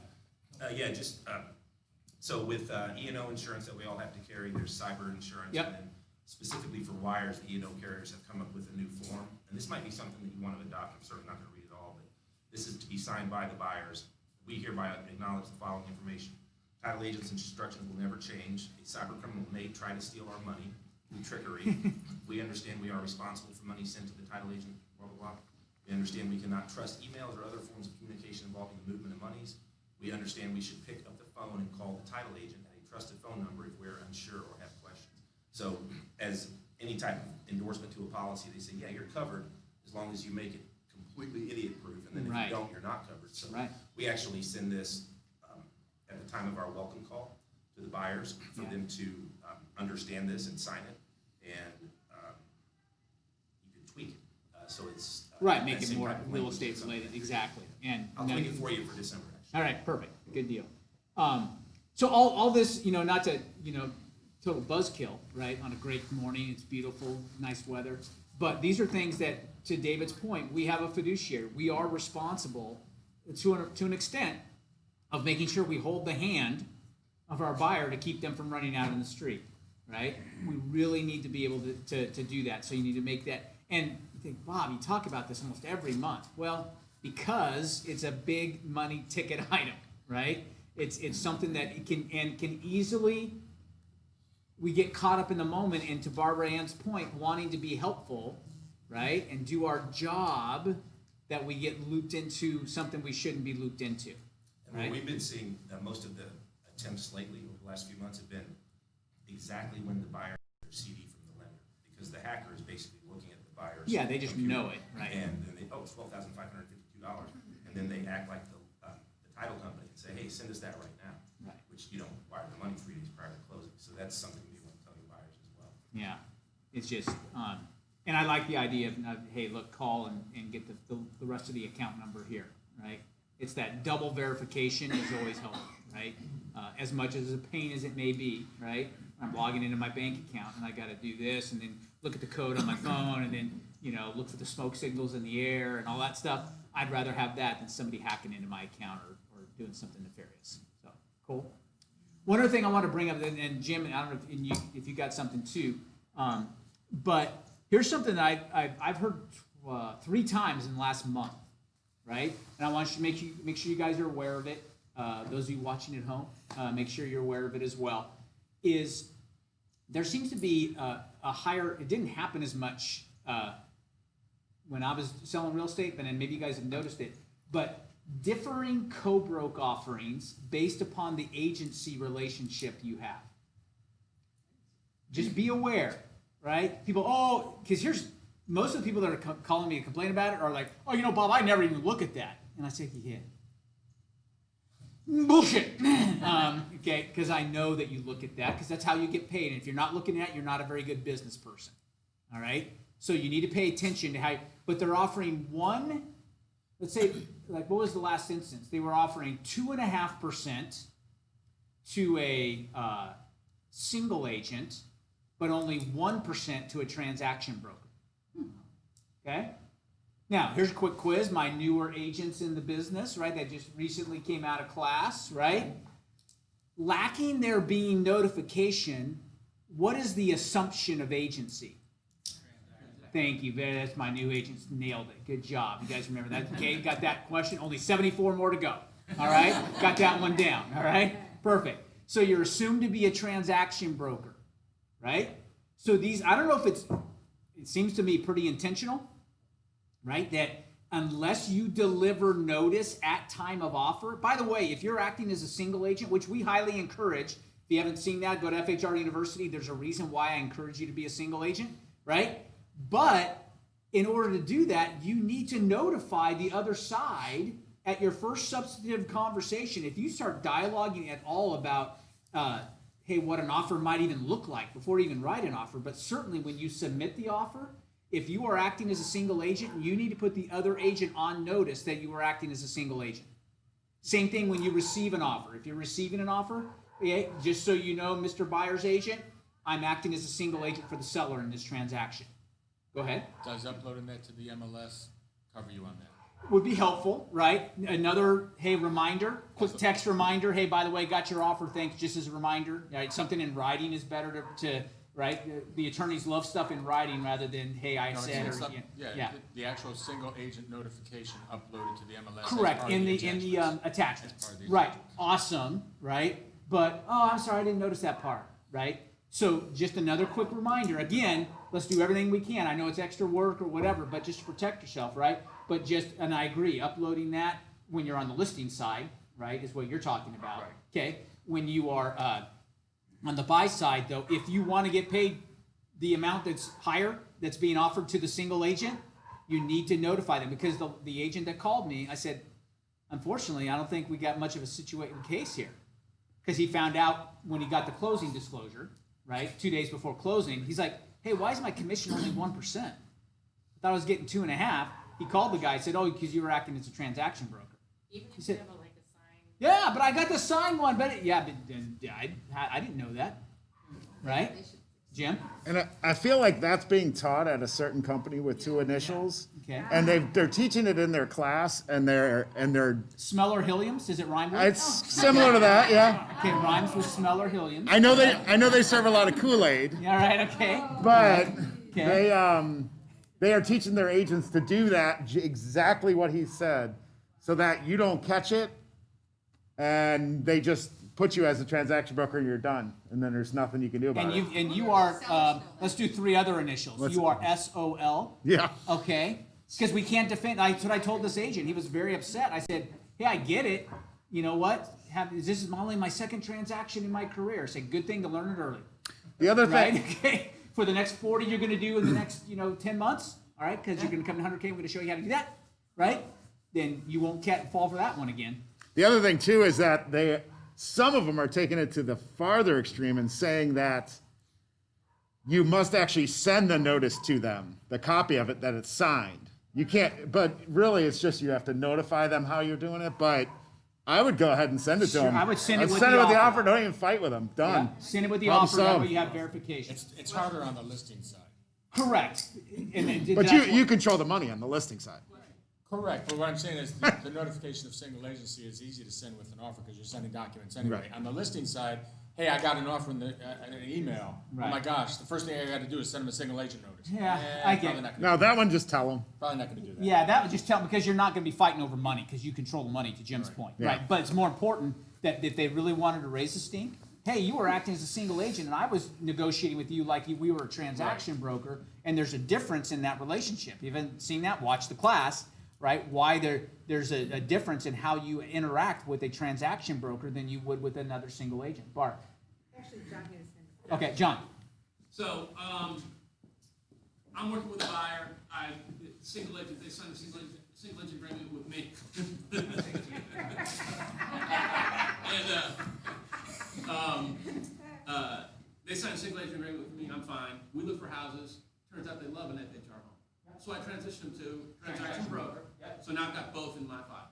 So with E&O insurance that we all have to carry, there's cyber insurance. Yep. And then specifically for wires, the E&O carriers have come up with a new form. And this might be something that you want to adopt. I'm certainly not going to read it all, but this is to be signed by the buyers. We hereby acknowledge the following information. Title agent's instructions will never change. A cyber criminal may try to steal our money through trickery. We understand we are responsible for money sent to the title agent, blah, blah, blah. We understand we cannot trust emails or other forms of communication involving the movement of monies. We understand we should pick up the phone and call the title agent at a trusted phone number if we're unsure or have questions. So as any type of endorsement to a policy, they say, yeah, you're covered as long as you make it completely idiot-proof, and then if Right. you don't, you're not covered. So Right. we actually send this at the time of our welcome call to the buyers for them to understand this and sign it, and you can tweak it. So it's Right, that make it same more type of real language estate or something. related, exactly, and. I'll tweak it for you for December, actually. All right, perfect, good deal. So all this, not to, total buzzkill, right, on a great morning, it's beautiful, nice weather, but these are things that, to David's point, we have a fiduciary, we are responsible to an extent of making sure we hold the hand of our buyer to keep them from running out in the street, right? We really need to be able to do that, so you need to make that, and you think, Bob, you talk about this almost every month. Well, because it's a big money ticket item, right? It's something that it can easily, we get caught up in the moment, and to Barbara Ann's point, wanting to be helpful, right, and do our job, that we get looped into something we shouldn't be looped into. And Right. we've been seeing most of the attempts lately over the last few months have been exactly when the buyer gets their CD from the lender, because the hacker is basically looking at the buyer's Yeah, they just computer, know it, right? And then it's $12,552, and then they act like the title company and say, hey, send us that right now, Right. which you don't wire the money 3 days prior to closing. So that's something we want to tell the buyers as well. Yeah, it's just, and I like the idea of, hey, look, call and get the rest of the account number here, right? It's that double verification is always helpful, right? As much as a pain as it may be, right? I'm logging into my bank account and I got to do this, and then look at the code on my phone, and then look for the smoke signals in the air and all that stuff. I'd rather have that than somebody hacking into my account or doing something nefarious. So cool. One other thing I want to bring up, and Jim, I don't know if you got something too, but here's something that I've heard 3 times in the last month, right? And I want you to make sure you guys are aware of it. Those of you watching at home, make sure you're aware of it as well. Is there seems to be a higher? It didn't happen as much when I was selling real estate, but then maybe you guys have noticed it. But differing co-broke offerings based upon the agency relationship you have. Just be aware, right? People, because here's most of the people that are calling me to complain about it are like, oh, Bob, I never even look at that. And I say, yeah. Bullshit. Okay, because I know that you look at that, because that's how you get paid. And if you're not looking at it, you're not a very good business person. All right? So you need to pay attention to how, but they're offering let's say, like, what was the last instance? They were offering 2.5% to a single agent, but only 1% to a transaction broker. Okay? Now, here's a quick quiz. My newer agents in the business, right, that just recently came out of class, right? Lacking there being notification, what is the assumption of agency? Thank you. That's my new agents nailed it. Good job. You guys remember that? Okay, got that question. Only 74 more to go. All right? Got that one down. All right? Perfect. So you're assumed to be a transaction broker, right? So these, I don't know if it seems to me pretty intentional, right? That unless you deliver notice at time of offer, by the way, if you're acting as a single agent, which we highly encourage, if you haven't seen that, go to FHR University. There's a reason why I encourage you to be a single agent, right? But in order to do that, you need to notify the other side at your first substantive conversation. If you start dialoguing at all about, hey, what an offer might even look like before you even write an offer, but certainly when you submit the offer, if you are acting as a single agent, you need to put the other agent on notice that you are acting as a single agent. Same thing when you receive an offer. If you're receiving an offer, okay, just so you know, Mr. Buyer's agent, I'm acting as a single agent for the seller in this transaction. Go ahead. Does uploading that to the MLS cover you on that? Would be helpful, right? Another, hey, reminder, quick text reminder. Hey, by the way, got your offer. Thanks, just as a reminder. Right? Something in writing is better to right? The attorneys love stuff in writing rather than, hey, I said, or, yeah. The actual single agent notification uploaded to the MLS. Correct, in the attachment. Right, awesome, right? but, oh, I'm sorry, I didn't notice that part, right? So just another quick reminder, again, let's do everything we can. I know it's extra work or whatever, but just to protect yourself, right? But just, and I agree, uploading that when you're on the listing side, right, is what you're talking about. Okay, when you are on the buy side, though, if you want to get paid the amount that's higher, that's being offered to the single agent, you need to notify them, because the agent that called me, I said, unfortunately, I don't think we got much of a situated case here, because he found out when he got the closing disclosure, right, 2 days before closing, he's like, hey, why is my commission only 1%? I thought I was getting 2.5%. He called the guy, said, oh, because you were acting as a transaction broker. Even if said- you have a, like a sign. Yeah, but I got the signed one, but I didn't know that, right, Jim? And I feel like that's being taught at a certain company with 2 initials. Okay. And they're teaching it in their class, and they're Smeller Hilliams, does it rhyme with? it's similar to that, yeah. Okay, rhymes with Smeller Hilliams. I know they serve a lot of Kool-Aid, All right, okay. but Okay. they are teaching their agents to do that exactly what he said, so that you don't catch it, and they just put you as a transaction broker and you're done, and then there's nothing you can do about it. And you are, let's do 3 other initials. You are SOL. Yeah. Okay, because we can't defend. That's what I told this agent. He was very upset. I said, hey, I get it. You know what? This is only my 2nd transaction in my career. I said, good thing to learn it early. The other thing, Right? Okay. For the next 40 you're going to do in the next, 10 months, all right? Because you're going to come to 100K. I'm going to show you how to do that, right? Then you won't fall for that one again. the other thing too is that some of them are taking it to the farther extreme and saying that you must actually send the notice to them, the copy of it, that it's signed. You can't, but really it's just you have to notify them how you're doing it. But I would go ahead and send it to Sure, them. I would send it with the the offer. offer. Don't even fight with them. Done. Yeah. Send it with the Problem offer. That solved. way you have verification. It's harder on the listing side. Correct. But you control the money on the listing side. Correct, but what I'm saying is the notification of single agency is easy to send with an offer because you're sending documents anyway. Right. On the listing side, hey, I got an offer in an email. Right. Oh my gosh, the first thing I got to do is send them a single agent notice. Yeah, I get probably it. not gonna No, that one just tell them. Probably not going to do that. Yeah, that would just tell them, because you're not going to be fighting over money, because you control the money, to Jim's point, Yeah. right? But it's more important that if they really wanted to raise the stink, hey, you were acting as a single agent, and I was negotiating with you like we were a transaction broker, and there's a difference in that relationship. You haven't seen that? Watch the class, right? Why there's a difference in how you interact with a transaction broker than you would with another single agent. Bart. Actually, John has his Okay, John. So, I'm working with a buyer, single agent, they signed a single agent agreement with me. And, they signed a single agent agreement with me, I'm fine, we look for houses, turns out they love an FHR home. So I transitioned to transaction broker, so now I've got both in my file.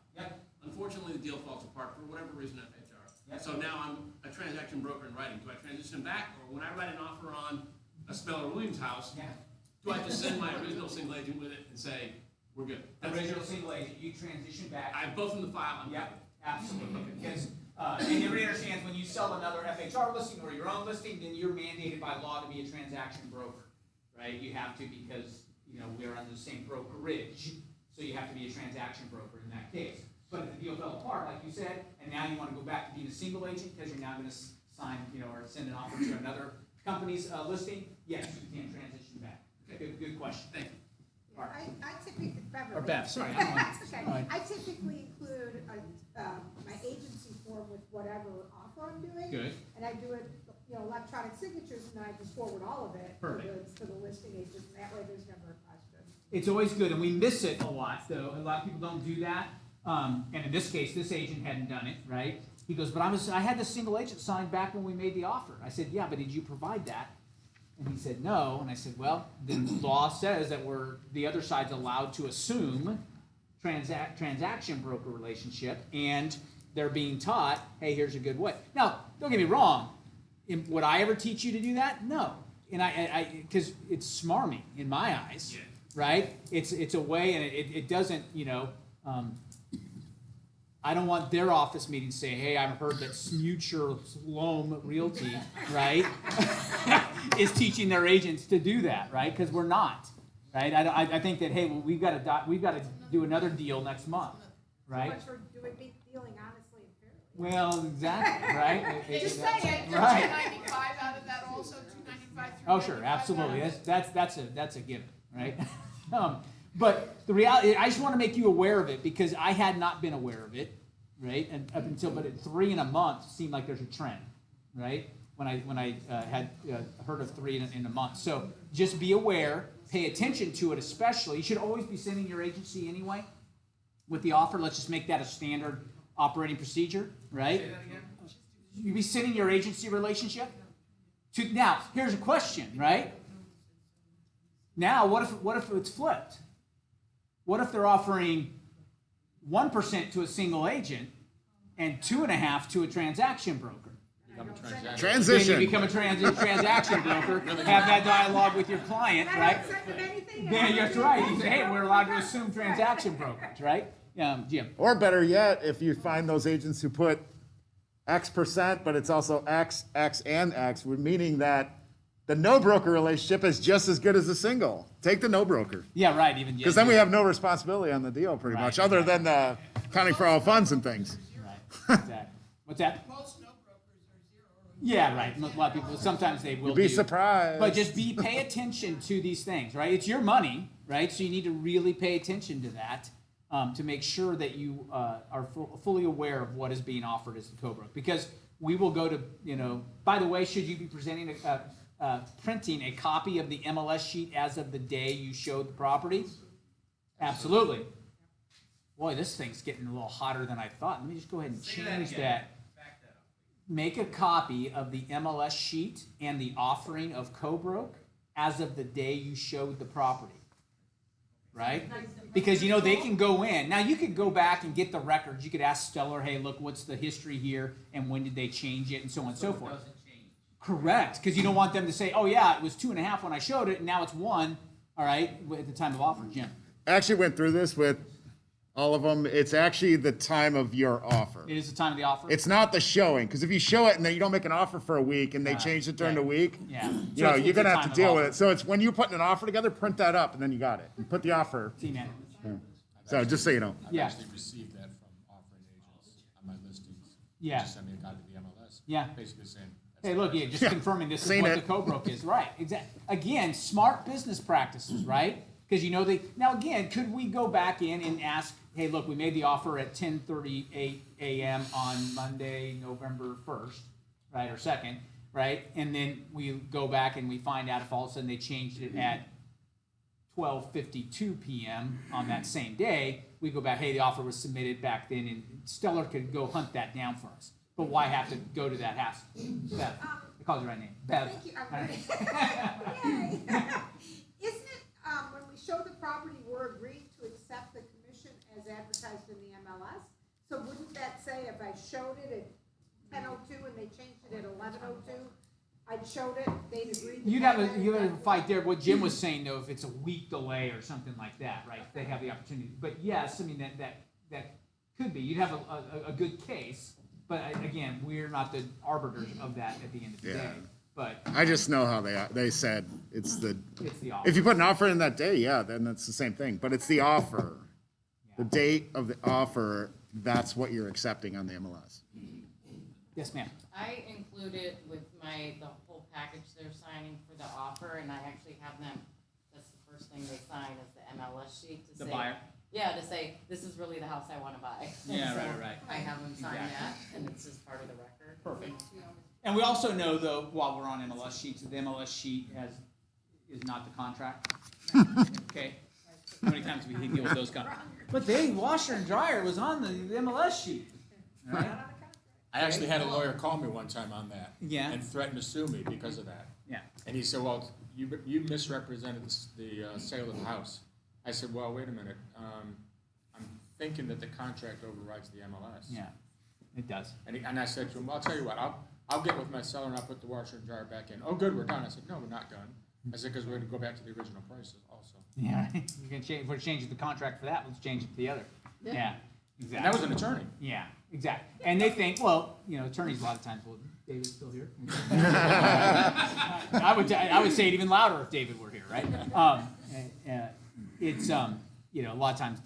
Unfortunately, the deal falls apart for whatever reason FHR. So now I'm a transaction broker in writing. Do I transition back, or when I write an offer on a Speller Williams house, do I just send my original single agent with it and say, we're good? Original single agent, you transition back. I have both in the file. I'm Yeah, absolutely. Because and everybody understands, when you sell another FHR listing or your own listing, then you're mandated by law to be a transaction broker, right? You have to, because we're under the same brokerage, so you have to be a transaction broker in that case. But if the deal fell apart, like you said, and now you want to go back to being a single agent because you're now going to sign, or send an offer to another company's listing, yes, you can transition back. Okay, good question. Thank you. I typically, Beverly. Or Bev, sorry. That's okay. All right. I typically include my agency form with whatever offer I'm doing. Good. And I do it, electronic signatures, and I just forward all of it to the listing agent, and that way there's never a question. It's always good, and we miss it a lot, though. A lot of people don't do that. And in this case, this agent hadn't done it, right? He goes, but I had the single agent signed back when we made the offer. I said, yeah, but did you provide that? And he said, no. And I said, well, then law says that the other side's allowed to assume transaction broker relationship, and they're being taught, hey, here's a good way. Now, don't get me wrong. Would I ever teach you to do that? No. And I because it's smarmy in my eyes, right? It's a way, and it doesn't, I don't want their office meeting to say, hey, I've heard that Mutual Loam Realty, right, is teaching their agents to do that, right? Because we're not, right? I think that, hey, well, we've got to do another deal next month, right? So much for dealing honestly and fairly. Well, exactly, right? Just saying, there's Right. 295 out of that also, 295, Oh, sure, absolutely. That's a given, right? But the reality, I just want to make you aware of it because I had not been aware of it, right? And up until, but at 3 in a month seemed like there's a trend, right? When I had heard of 3 in a month. So just be aware, pay attention to it, especially. You should always be sending your agency anyway with the offer. Let's just make that a standard operating procedure, right? Say that again. You be sending your agency relationship to. Now, here's a question, right? Now, what if it's flipped? What if they're offering 1% to a single agent and 2.5% to a transaction broker? Transition. Then you become a transaction broker. Have that dialogue with your client, right? Then that's right. You say, hey, we're allowed to assume transaction brokerage, right? Jim. Or better yet, if you find those agents who put X%, but it's also X, X, and X, meaning that the no broker relationship is just as good as a single. Take the no broker. Yeah, right. Even because then we have no responsibility on the deal, pretty much, other than the accounting for all funds and things. Right. Exactly. What's that? Most no brokers are 0. Yeah, right. A lot of people. Sometimes they will. You'd be surprised. But just pay attention to these things, right? It's your money, right? So you need to really pay attention to that to make sure that you are fully aware of what is being offered as the co-broke. Because we will go to, by the way, should you be presenting printing a copy of the MLS sheet as of the day you showed the property? Absolutely. Boy, this thing's getting a little hotter than I thought. Let me just go ahead and change that. Make a copy of the MLS sheet and the offering of co-broke as of the day you showed the property. Right? Because, they can go in. Now, you could go back and get the records. You could ask Stellar, hey, look, what's the history here, and when did they change it, and so on and so forth. Correct, because you don't want them to say, oh, yeah, it was 2.5 when I showed it, and now it's 1, all right, at the time of offer. Jim. I actually went through this with all of them. It's actually the time of your offer. It is the time of the offer? It's not the showing, because if you show it and then you don't make an offer for a week and they change it during the week, you're going to have to deal with it. So it's when you're putting an offer together, print that up, and then you got it. You put the offer. See, man. So just so you know. I've actually received that from offering agents on my listings. Yeah. Just send me a copy of the MLS. Yeah. Basically saying. Hey, look, just confirming this is what the co-broke is. Right, exactly. Again, smart business practices, right? Because now again, could we go back in and ask, hey, look, we made the offer at 10:38 a.m. on Monday, November 1st, right, or 2nd, right? And then we go back and we find out if all of a sudden they changed it at 12:52 p.m. on that same day. We go back, hey, the offer was submitted back then, and Stellar could go hunt that down for us. But why have to go to that hassle? Bev. I called you the right name. Bev. Thank you. Isn't it, when we show the property, we're agreeing to accept the commission as advertised in the MLS? So wouldn't that say if I showed it at 10:02 and they changed it at 11:02, I'd showed it, they'd agreed to You'd have a fight there. What Jim was saying, though, if it's a week delay or something like that, right? They have the opportunity. But yes, I mean, that could be. You'd have a good case. But again, we're not the arbiters of that at the end of the day. But I just know how they said it's the offer. If you put an offer in that day, then that's the same thing. But it's the offer, the date of the offer. That's what you're accepting on the MLS. Yes, ma'am. I included with the whole package they're signing for the offer, and I actually have them. That's the first thing they sign is the MLS sheet to say. The buyer. Yeah, to say, this is really the house I want to buy. Yeah, So right. I have them sign that, and it's just part of the record. Perfect. And we also know, though, while we're on MLS sheets, that the MLS sheet is not the contract. Okay? How many times we deal with those contracts? But the washer and dryer was on the MLS sheet. Right? I actually had a lawyer call me one time on that. Yeah. And threatened to sue me because of that. Yeah. And he said, well, you misrepresented the sale of the house. I said, well, wait a minute. I'm thinking that the contract overrides the MLS. Yeah, it does. And I said to him, well, I'll tell you what, I'll get with my seller and I'll put the washer and dryer back in. Oh, good, we're done. I said, no, we're not done. I said, because we're going to go back to the original prices also. Yeah, you can change. If we're changing the contract for that, let's change it to the other. Yeah, exactly. And that was an attorney. Yeah, exactly. And they think, well, attorneys a lot of times, well, David's still here. I would say it even louder if David were here, right? It's a lot of times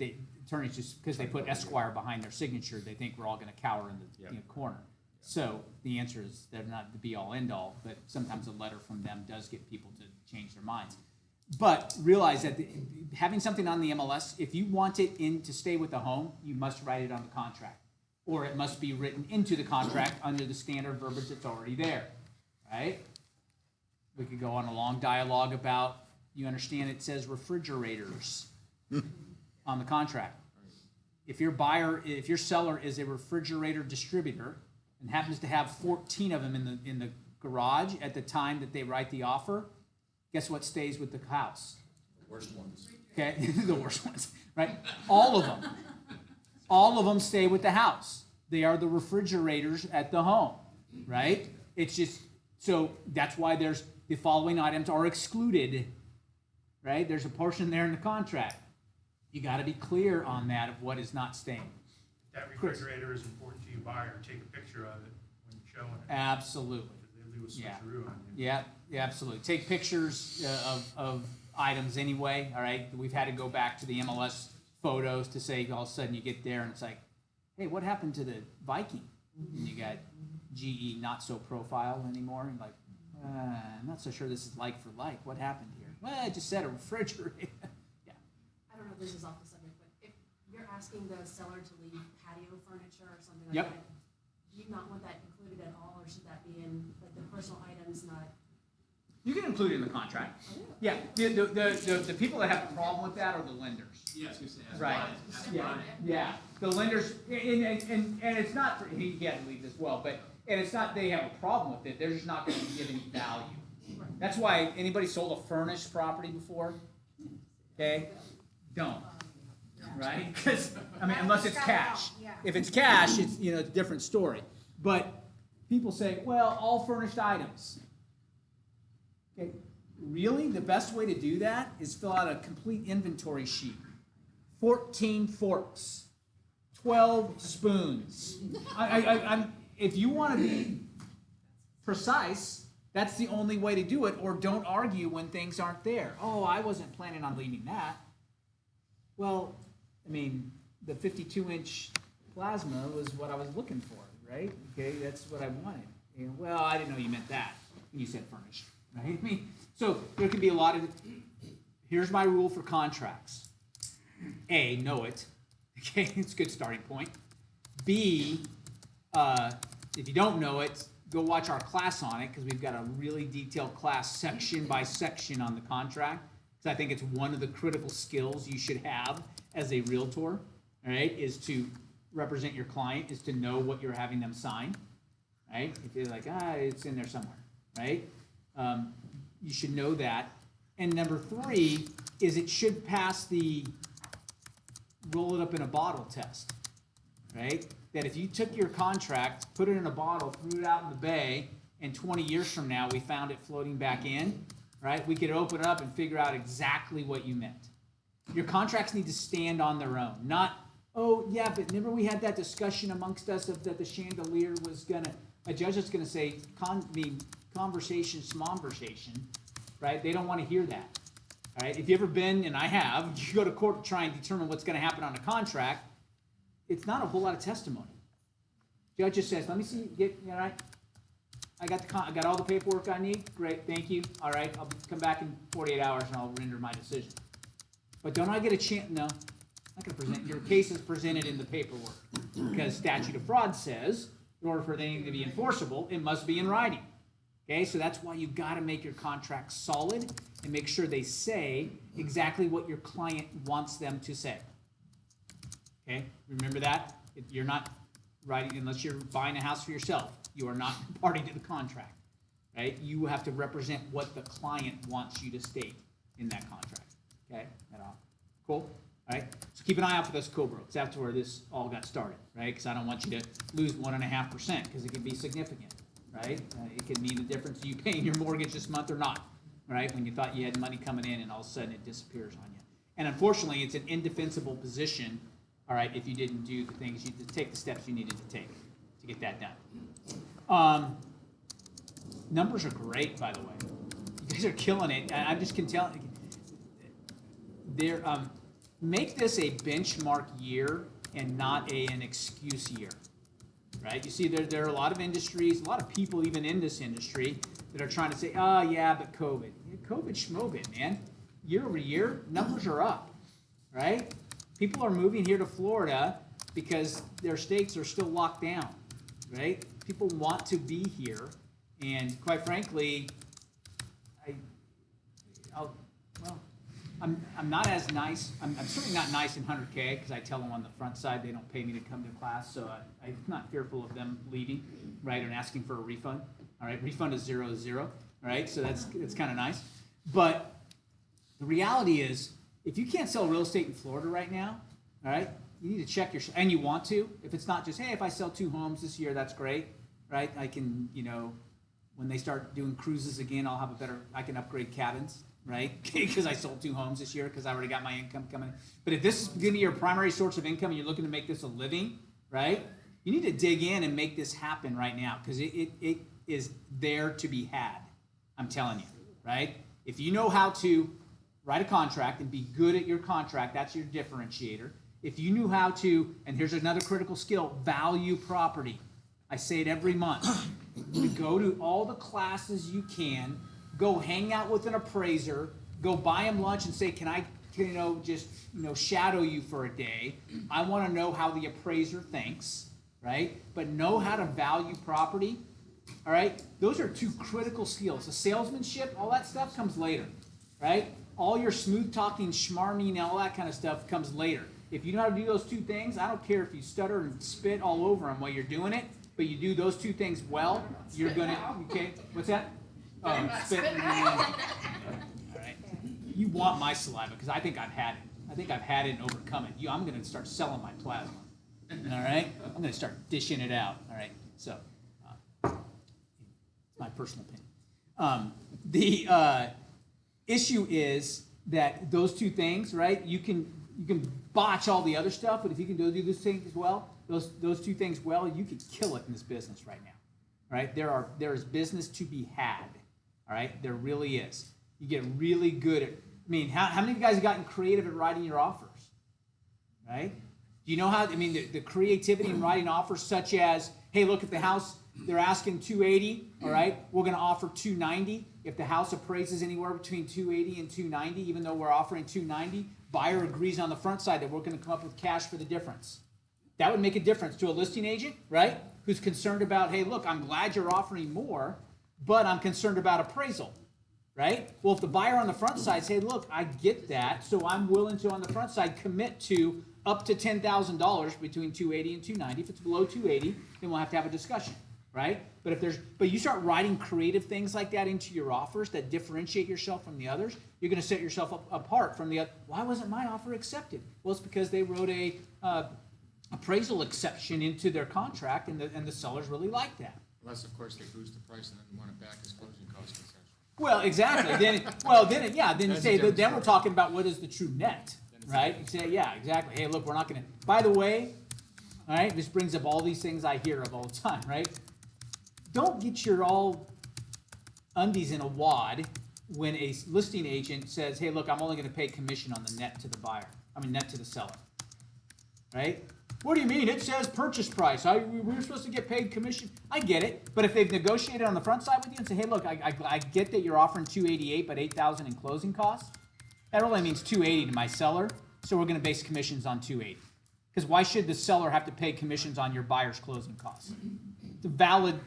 attorneys, just because they put Esquire behind their signature, they think we're all gonna cower in the corner. So the answer is they're not the be all end all, but sometimes a letter from them does get people to change their minds. But realize that having something on the MLS, if you want it in to stay with the home, you must write it on the contract. Or it must be written into the contract under the standard verbiage that's already there, right? We could go on a long dialogue about, you understand it says refrigerators on the contract. If your seller is a refrigerator distributor and happens to have 14 of them in the garage at the time that they write the offer, guess what stays with the house? The worst ones. Okay, the worst ones, right? All of them. All of them stay with the house. They are the refrigerators at the home, right? It's just, so that's why there's the following items are excluded, right? There's a portion there in the contract. You got to be clear on that of what is not staying. That refrigerator is important to you, buyer, take a picture of it when you're showing it. Absolutely. They do a switcheroo on you. Yeah, absolutely. Take pictures of items anyway, all right? We've had to go back to the MLS photos to say all of a sudden you get there and it's like, hey, what happened to the Viking? And you got GE not so profile anymore. And like, I'm not so sure this is like for like. What happened here? Well, I just said a refrigerator. Yeah. I don't know if this is off the subject, but if you're asking the seller to leave patio furniture or something like Yep. that, do you not want that included at all, or should that be in, like, the personal items, not? You can include it in the contract. Yeah, the people that have a problem with that are the lenders. Yeah, I was gonna say, ask Right. Brian, ask Yeah, Brian. yeah. The lenders, and it's not, for, he had to leave this well, but, and it's not they have a problem with it, they're just not gonna give any value. That's why, anybody sold a furnished property before? Okay? Don't. Right? Because, I mean, unless it's cash. If it's cash, it's, it's a different story. But people say, well, all furnished items. Okay, really? The best way to do that is fill out a complete inventory sheet. 14 forks, 12 spoons. If you want to be precise, that's the only way to do it, or don't argue when things aren't there. Oh, I wasn't planning on leaving that. Well, I mean, the 52-inch plasma was what I was looking for, right? Okay, that's what I wanted. Well, I didn't know you meant that when you said furnished, right? I mean, so there could be a lot of, here's my rule for contracts. A, know it. Okay, it's a good starting point. B, if you don't know it, go watch our class on it, because we've got a really detailed class section by section on the contract. Because I think it's one of the critical skills you should have as a realtor, all right, is to represent your client, is to know what you're having them sign, right? If you're like, it's in there somewhere, right? You should know that. And number 3 is it should pass the roll it up in a bottle test, right? That if you took your contract, put it in a bottle, threw it out in the bay, and 20 years from now we found it floating back in, right? We could open it up and figure out exactly what you meant. Your contracts need to stand on their own, not, oh yeah, but remember we had that discussion amongst us of that the chandelier was gonna, a judge is gonna say, conversation, right? They don't want to hear that. All right, if you've ever been, and I have, you go to court to try and determine what's going to happen on a contract, it's not a whole lot of testimony. Judge just says, let me see, all right, I got all the paperwork I need, great, thank you, all right, I'll come back in 48 hours and I'll render my decision. But don't I get a chance, no, I'm not going to present, your case is presented in the paperwork, because statute of fraud says, in order for anything to be enforceable, it must be in writing. Okay, so that's why you've got to make your contract solid and make sure they say exactly what your client wants them to say. Okay, remember that? You're not writing, unless you're buying a house for yourself, you are not party to the contract, right? You have to represent what the client wants you to state in that contract. Okay, cool? All right, so keep an eye out for those co-broks. That's where this all got started, right? Because I don't want you to lose 1.5%, because it can be significant. Right? It could mean the difference to you paying your mortgage this month or not, right? When you thought you had money coming in and all of a sudden it disappears on you. And unfortunately, it's an indefensible position, all right, if you didn't do the things, you take the steps you needed to take to get that done. Numbers are great, by the way. You guys are killing it. I just can tell. make this a benchmark year and not an excuse year, right? You see, there are a lot of industries, a lot of people even in this industry that are trying to say, oh, yeah, but COVID. Yeah, COVID schmovid, man. Year over year, numbers are up, right? People are moving here to Florida because their states are still locked down, right? People want to be here, and quite frankly, I'm not as nice. I'm certainly not nice in 100K because I tell them on the front side they don't pay me to come to class, so I'm not fearful of them leaving, right, and asking for a refund. All right, refund is 0 is 0. All right, so that's kind of nice. But the reality is, if you can't sell real estate in Florida right now, all right, you need to check your, and you want to. If it's not just, hey, if I sell 2 homes this year, that's great, right? I can, when they start doing cruises again, I can upgrade cabins, right? Because I sold 2 homes this year because I already got my income coming. But if this is going to be your primary source of income and you're looking to make this a living, right? You need to dig in and make this happen right now because it is there to be had. I'm telling you, right? If you know how to write a contract and be good at your contract, that's your differentiator. If you knew how to, and here's another critical skill, value property. I say it every month. You go to all the classes you can, go hang out with an appraiser, go buy him lunch and say, can I, just shadow you for a day? I want to know how the appraiser thinks, right? But know how to value property, all right? Those are 2 critical skills. The salesmanship, all that stuff comes later, right? All your smooth talking, schmarming, and all that kind of stuff comes later. If you know how to do those 2 things, I don't care if you stutter and spit all over them while you're doing it, but you do those 2 things well, you're gonna, okay, what's that? Oh, spit. All right. You want my saliva, because I think I've had it. I think I've had it and overcome it. I'm gonna start selling my plasma, all right? I'm gonna start dishing it out, all right? So, it's my personal opinion. The issue is that those 2 things, right? You can botch all the other stuff, but if you can do those things well, those 2 things well, you can kill it in this business right now. Right? There is business to be had. All right? There really is. You get really good at, how many of you guys have gotten creative at writing your offers? Right? Do you know how, the creativity in writing offers such as, hey, look, if the house, they're asking 280, all right, we're going to offer 290. If the house appraises anywhere between 280 and 290, even though we're offering 290, buyer agrees on the front side that we're going to come up with cash for the difference. That would make a difference to a listing agent, right? Who's concerned about, hey, look, I'm glad you're offering more, but I'm concerned about appraisal, right? Well, if the buyer on the front side say, look, I get that, so I'm willing to, on the front side, commit to up to $10,000 between 280 and 290. If it's below 280, then we'll have to have a discussion, right? But you start writing creative things like that into your offers that differentiate yourself from the others, you're going to set yourself apart from the other. Why wasn't my offer accepted? Well, it's because they wrote a appraisal exception into their contract, and the sellers really like that. Unless, of course, they boost the price and then want it back as closing cost concession. Well, exactly. then you say, then we're talking about what is the true net, right? You say, yeah, exactly. Hey, look, we're not going to. By the way, all right, this brings up all these things I hear of all the time, right? Don't get your all undies in a wad when a listing agent says, hey, look, I'm only going to pay commission on the net to the buyer. Net to the seller, right? What do you mean? It says purchase price. We're supposed to get paid commission. I get it, but if they've negotiated on the front side with you and say, hey, look, I get that you're offering 288, but 8,000 in closing costs. That only means 280 to my seller, so we're going to base commissions on 280. Because why should the seller have to pay commissions on your buyer's closing costs? It's a valid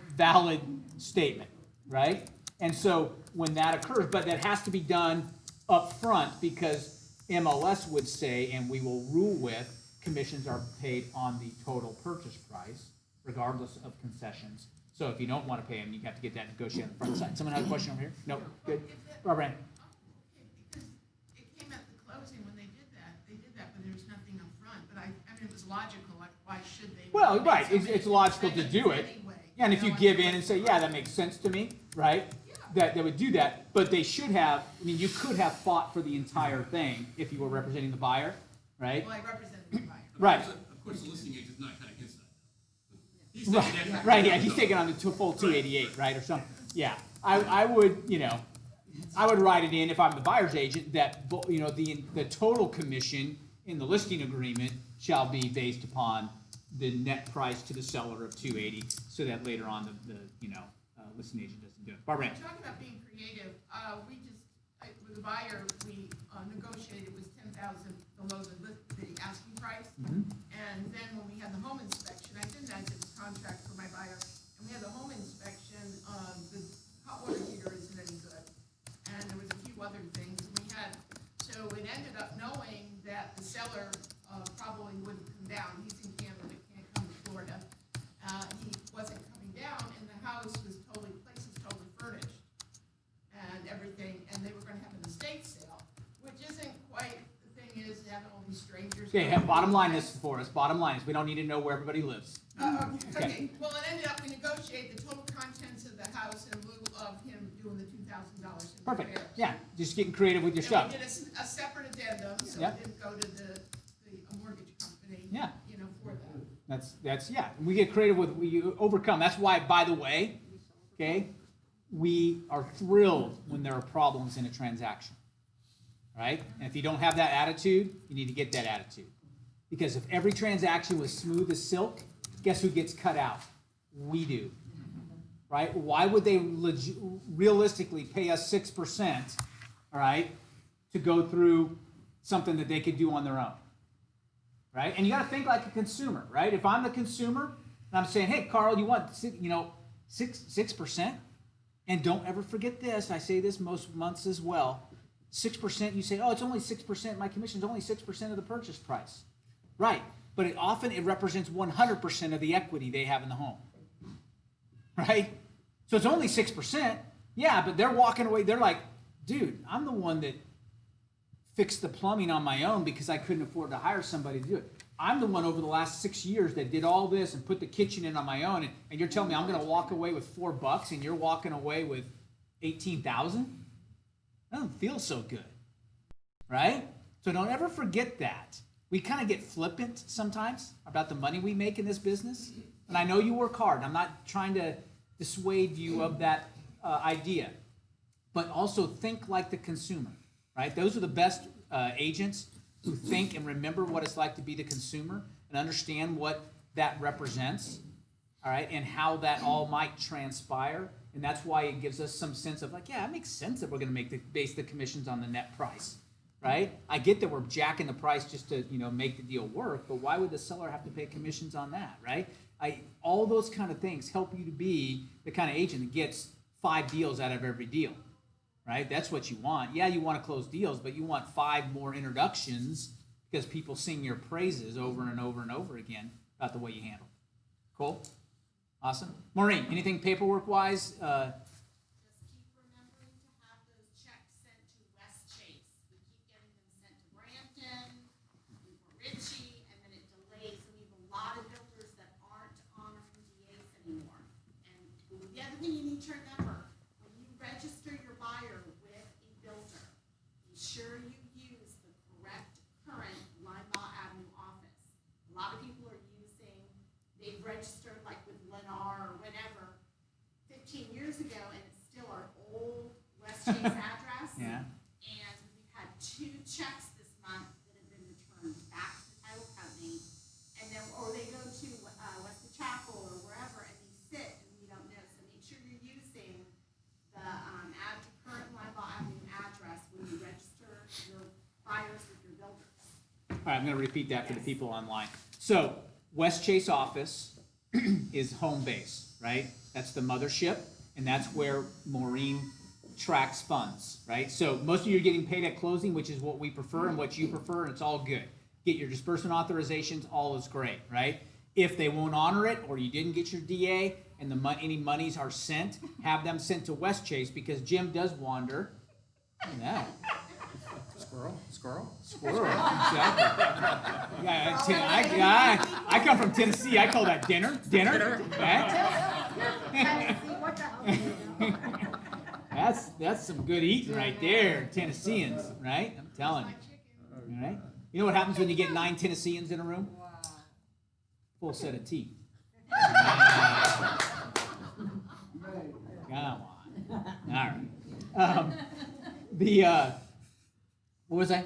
statement, right? And so when that occurs, but that has to be done up front because MLS would say, and we will rule with, commissions are paid on the total purchase price, regardless of concessions. So if you don't want to pay them, you have to get that negotiated on the front side. Someone have a question over here? No? Good. Barbara Ann. Because it came at the closing when they did that, but there was nothing up front. But it was logical. Like, why should they? Well, right. It's logical to do it. Anyway, yeah, and if you give in and say, yeah, that makes sense to me, right? Yeah. That they would do that. But they should have, you could have fought for the entire thing if you were representing the buyer, right? Well, I represented the buyer. Right. Of course, the listing agent's not kind of against that. He's Right, yeah, he's taking on the full 288, right, or something. Yeah, I would, I would write it in if I'm the buyer's agent that, the total commission in the listing agreement shall be based upon the net price to the seller of 280, so that later on the listing agent doesn't do it. Barbara Ann. Talking about being creative, with the buyer, we negotiated, it was 10,000 below the asking price. And then when we had the home inspection, I didn't enter the contract for my buyer, and we had the home inspection, the hot water heater isn't any good. And there was a few other things, and so it ended up knowing that the seller probably wouldn't come down. He's in Canada, can't come to Florida. He wasn't coming down, and the place was totally furnished and everything, and they were gonna have an estate sale, which isn't quite, the thing is, having all these strangers. Okay, bottom line this for us. Bottom line is we don't need to know where everybody lives. Okay, well, it ended up, we negotiated the total contents of the house in lieu of him doing the $2,000 in Perfect. repairs. Yeah, just getting creative with your And stuff. we did a separate addendum, so Yep. it didn't go to the mortgage company, Yeah. for that. That's yeah. We get creative with we overcome. That's why, by the way, okay, we are thrilled when there are problems in a transaction, right? And if you don't have that attitude, you need to get that attitude, because if every transaction was smooth as silk, guess who gets cut out? We do, right? Why would they realistically pay us 6%, all right, to go through something that they could do on their own? Right? And you got to think like a consumer, right? If I'm the consumer and I'm saying, hey, Carl, you want 6%? And don't ever forget this. I say this most months as well. 6%, you say, oh, it's only 6%. My commission's only 6% of the purchase price. Right. But it represents 100% of the equity they have in the home. Right? So it's only 6%. Yeah, but they're walking away. They're like, dude, I'm the one that fixed the plumbing on my own because I couldn't afford to hire somebody to do it. I'm the one over the last 6 years that did all this and put the kitchen in on my own, and you're telling me I'm going to walk away with $4 and you're walking away with 18,000? That doesn't feel so good, right? So don't ever forget that. We kind of get flippant sometimes about the money we make in this business, and I know you work hard. I'm not trying to dissuade you of that idea, but also think like the consumer. Right? Those are the best agents who think and remember what it's like to be the consumer and understand what that represents, all right, and how that all might transpire. And that's why it gives us some sense of like, yeah, it makes sense that we're going to base the commissions on the net price, right? I get that we're jacking the price just to make the deal work, but why would the seller have to pay commissions on that, right? All those kind of things help you to be the kind of agent that gets 5 deals out of every deal. Right? That's what you want. Yeah, you want to close deals, but you want 5 more introductions because people sing your praises over and over and over again about the way you handle. Cool? Awesome. Maureen, anything paperwork-wise? Just keep remembering to have those checks sent to West Chase. We keep getting them sent to Rankin, Ritchie, and then it delays. And we have a lot of builders that aren't honoring DAs anymore. And the other thing you need to remember, when you register your buyer with a builder, be sure you use the correct current Linebaugh Avenue office. A lot of people are they've registered like with Lennar or whatever 15 years ago, and it's still our old West Chase address. Yeah. And we've had 2 checks this month that have been returned back to the title company, and then or they go to West Chapel or wherever, and they sit, and we don't know. So make sure you're using the add to current Linebaugh Avenue address when you register your buyers with your builders. All right, I'm going to repeat that for the people online. So West Chase office is home base, right? That's the mothership, and that's where Maureen tracks funds, right? So most of you are getting paid at closing, which is what we prefer and what you prefer, and it's all good. Get your disbursement authorizations, all is great, right? If they won't honor it, or you didn't get your DA, and any monies are sent, have them sent to West Chase, because Jim does wander. Look at that. Squirrel, exactly. I come from Tennessee. I call that dinner. That's some good eating right there, Tennesseans, right? I'm telling you. All right. You know what happens when you get 9 Tennesseans in a room? Full set of teeth. Come on. All right. What was I?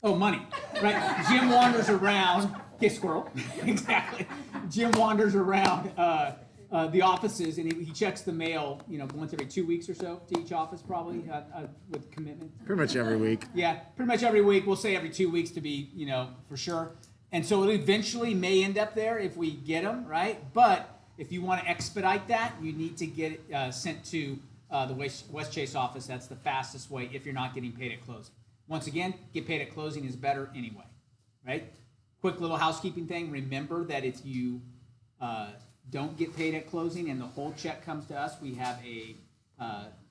Oh, money, right? Jim wanders around, okay, squirrel, exactly. Jim wanders around the offices and he checks the mail, once every 2 weeks or so to each office probably with commitment. Pretty much every week. Yeah, pretty much every week. We'll say every 2 weeks to be, for sure. And so it eventually may end up there if we get them, right? But if you want to expedite that, you need to get it sent to the West Chase office. That's the fastest way if you're not getting paid at closing. Once again, get paid at closing is better anyway, right? Quick little housekeeping thing. Remember that if you don't get paid at closing and the whole check comes to us, we have a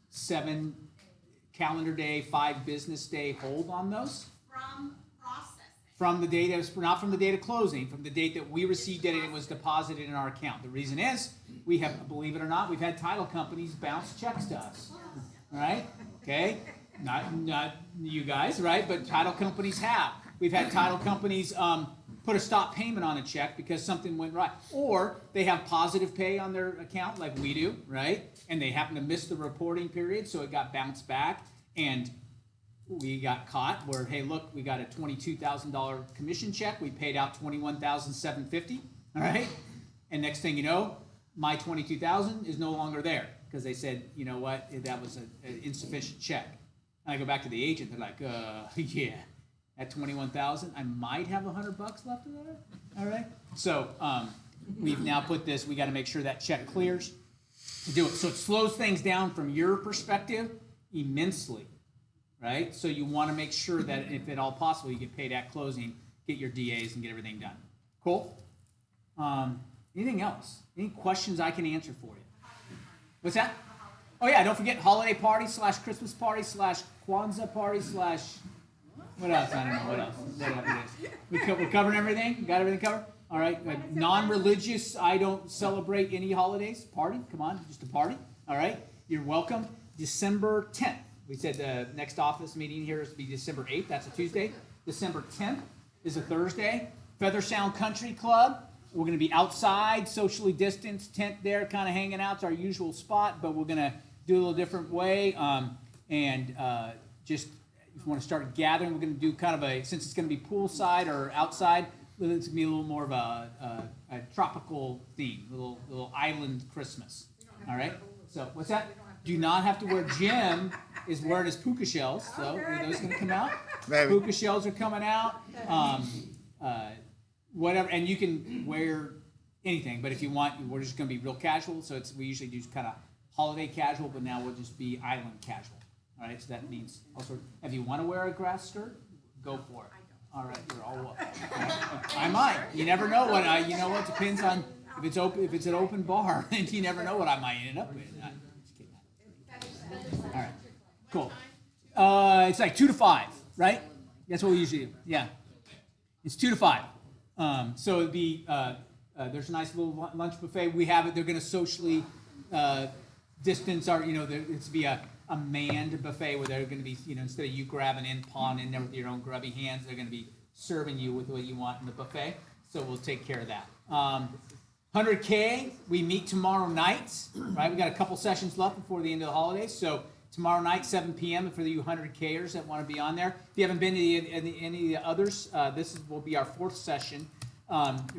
7 calendar day, 5 business day hold on those. From processing. From the date of, not from the date of closing, from the date that we received it and it was deposited in our account. The reason is, we have, believe it or not, we've had title companies bounce checks to us. All right? Okay? Not you guys, right? But title companies have. We've had title companies put a stop payment on a check because something went right. Or they have positive pay on their account like we do, right? And they happen to miss the reporting period, so it got bounced back. And we got caught where, hey, look, we got a $22,000 commission check. We paid out $21,750, all right? And next thing you know, my $22,000 is no longer there because they said, you know what, that was an insufficient check. And I go back to the agent. They're like, yeah, at $21,000, I might have $100 left of that. All right. So we've now put this. We got to make sure that check clears to do it. So it slows things down from your perspective immensely, right? So you want to make sure that if at all possible, you get paid at closing, get your DAs, and get everything done. Cool. Anything else? Any questions I can answer for you? What's that? Oh yeah, don't forget holiday party / Christmas party / Kwanzaa party / what else? I don't know what else. Whatever it is. We're covering everything? Got everything covered? All right. Non-religious, I don't celebrate any holidays. Party, come on, just a party. All right. You're welcome. December 10th. We said the next office meeting here is to be December 8th. That's a Tuesday. December 10th is a Thursday. Feather Sound Country Club. We're going to be outside, socially distanced, tent there, kind of hanging out. It's our usual spot, but we're going to do it a little different way. Just if you want to start gathering, we're going to do kind of a, since it's going to be poolside or outside, it's going to be a little more of a tropical theme, little island Christmas. All right? So what's that? Do not have to wear. Jim is wearing his puka shells, so are those going to come out? Maybe. Puka shells are coming out. Whatever, and you can wear anything, but if you want, we're just going to be real casual. So we usually do kind of holiday casual, but now we'll just be island casual. All right, so that means also, if you want to wear a grass skirt, go for it. All right, you're all welcome. I might. You never know what you know what depends on if it's open. If it's an open bar, and you never know what I might end up with. Just kidding. All right, cool. It's like 2 to 5, right? That's what we usually do. Yeah, it's 2 to 5. So it'd be there's a nice little lunch buffet. We have it. They're going to socially distance our. It's be a manned buffet where they're going to be, instead of you grabbing in, pawing in there with your own grubby hands, they're going to be serving you with what you want in the buffet. So we'll take care of that. 100K, we meet tomorrow night, right? We got a couple sessions left before the end of the holidays. So tomorrow night, 7 p.m. for you 100Kers that want to be on there. If you haven't been to any of the others, this will be our 4th session.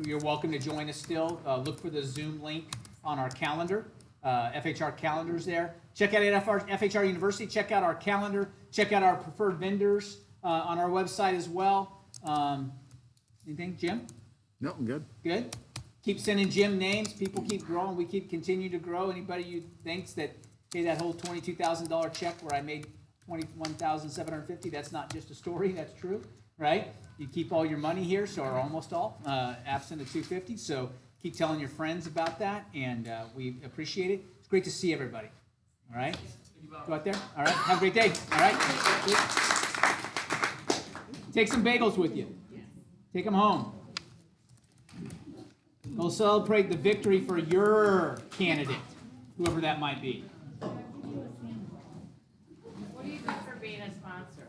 You're welcome to join us still. Look for the Zoom link on our calendar. FHR calendars there. Check out FHR University. Check out our calendar. Check out our preferred vendors on our website as well. Anything, Jim? No, I'm good. Good. Keep sending Jim names. People keep growing. We continue to grow. Anybody who thinks that, hey, that whole $22,000 check where I made $21,750, that's not just a story. That's true, right? You keep all your money here, or almost all, absent of $250. So keep telling your friends about that, and we appreciate it. It's great to see everybody. All right? Go out there. All right? Have a great day. All right? Take some bagels with you. Take them home. We'll celebrate the victory for your candidate, whoever that might be. What do you do for being a sponsor?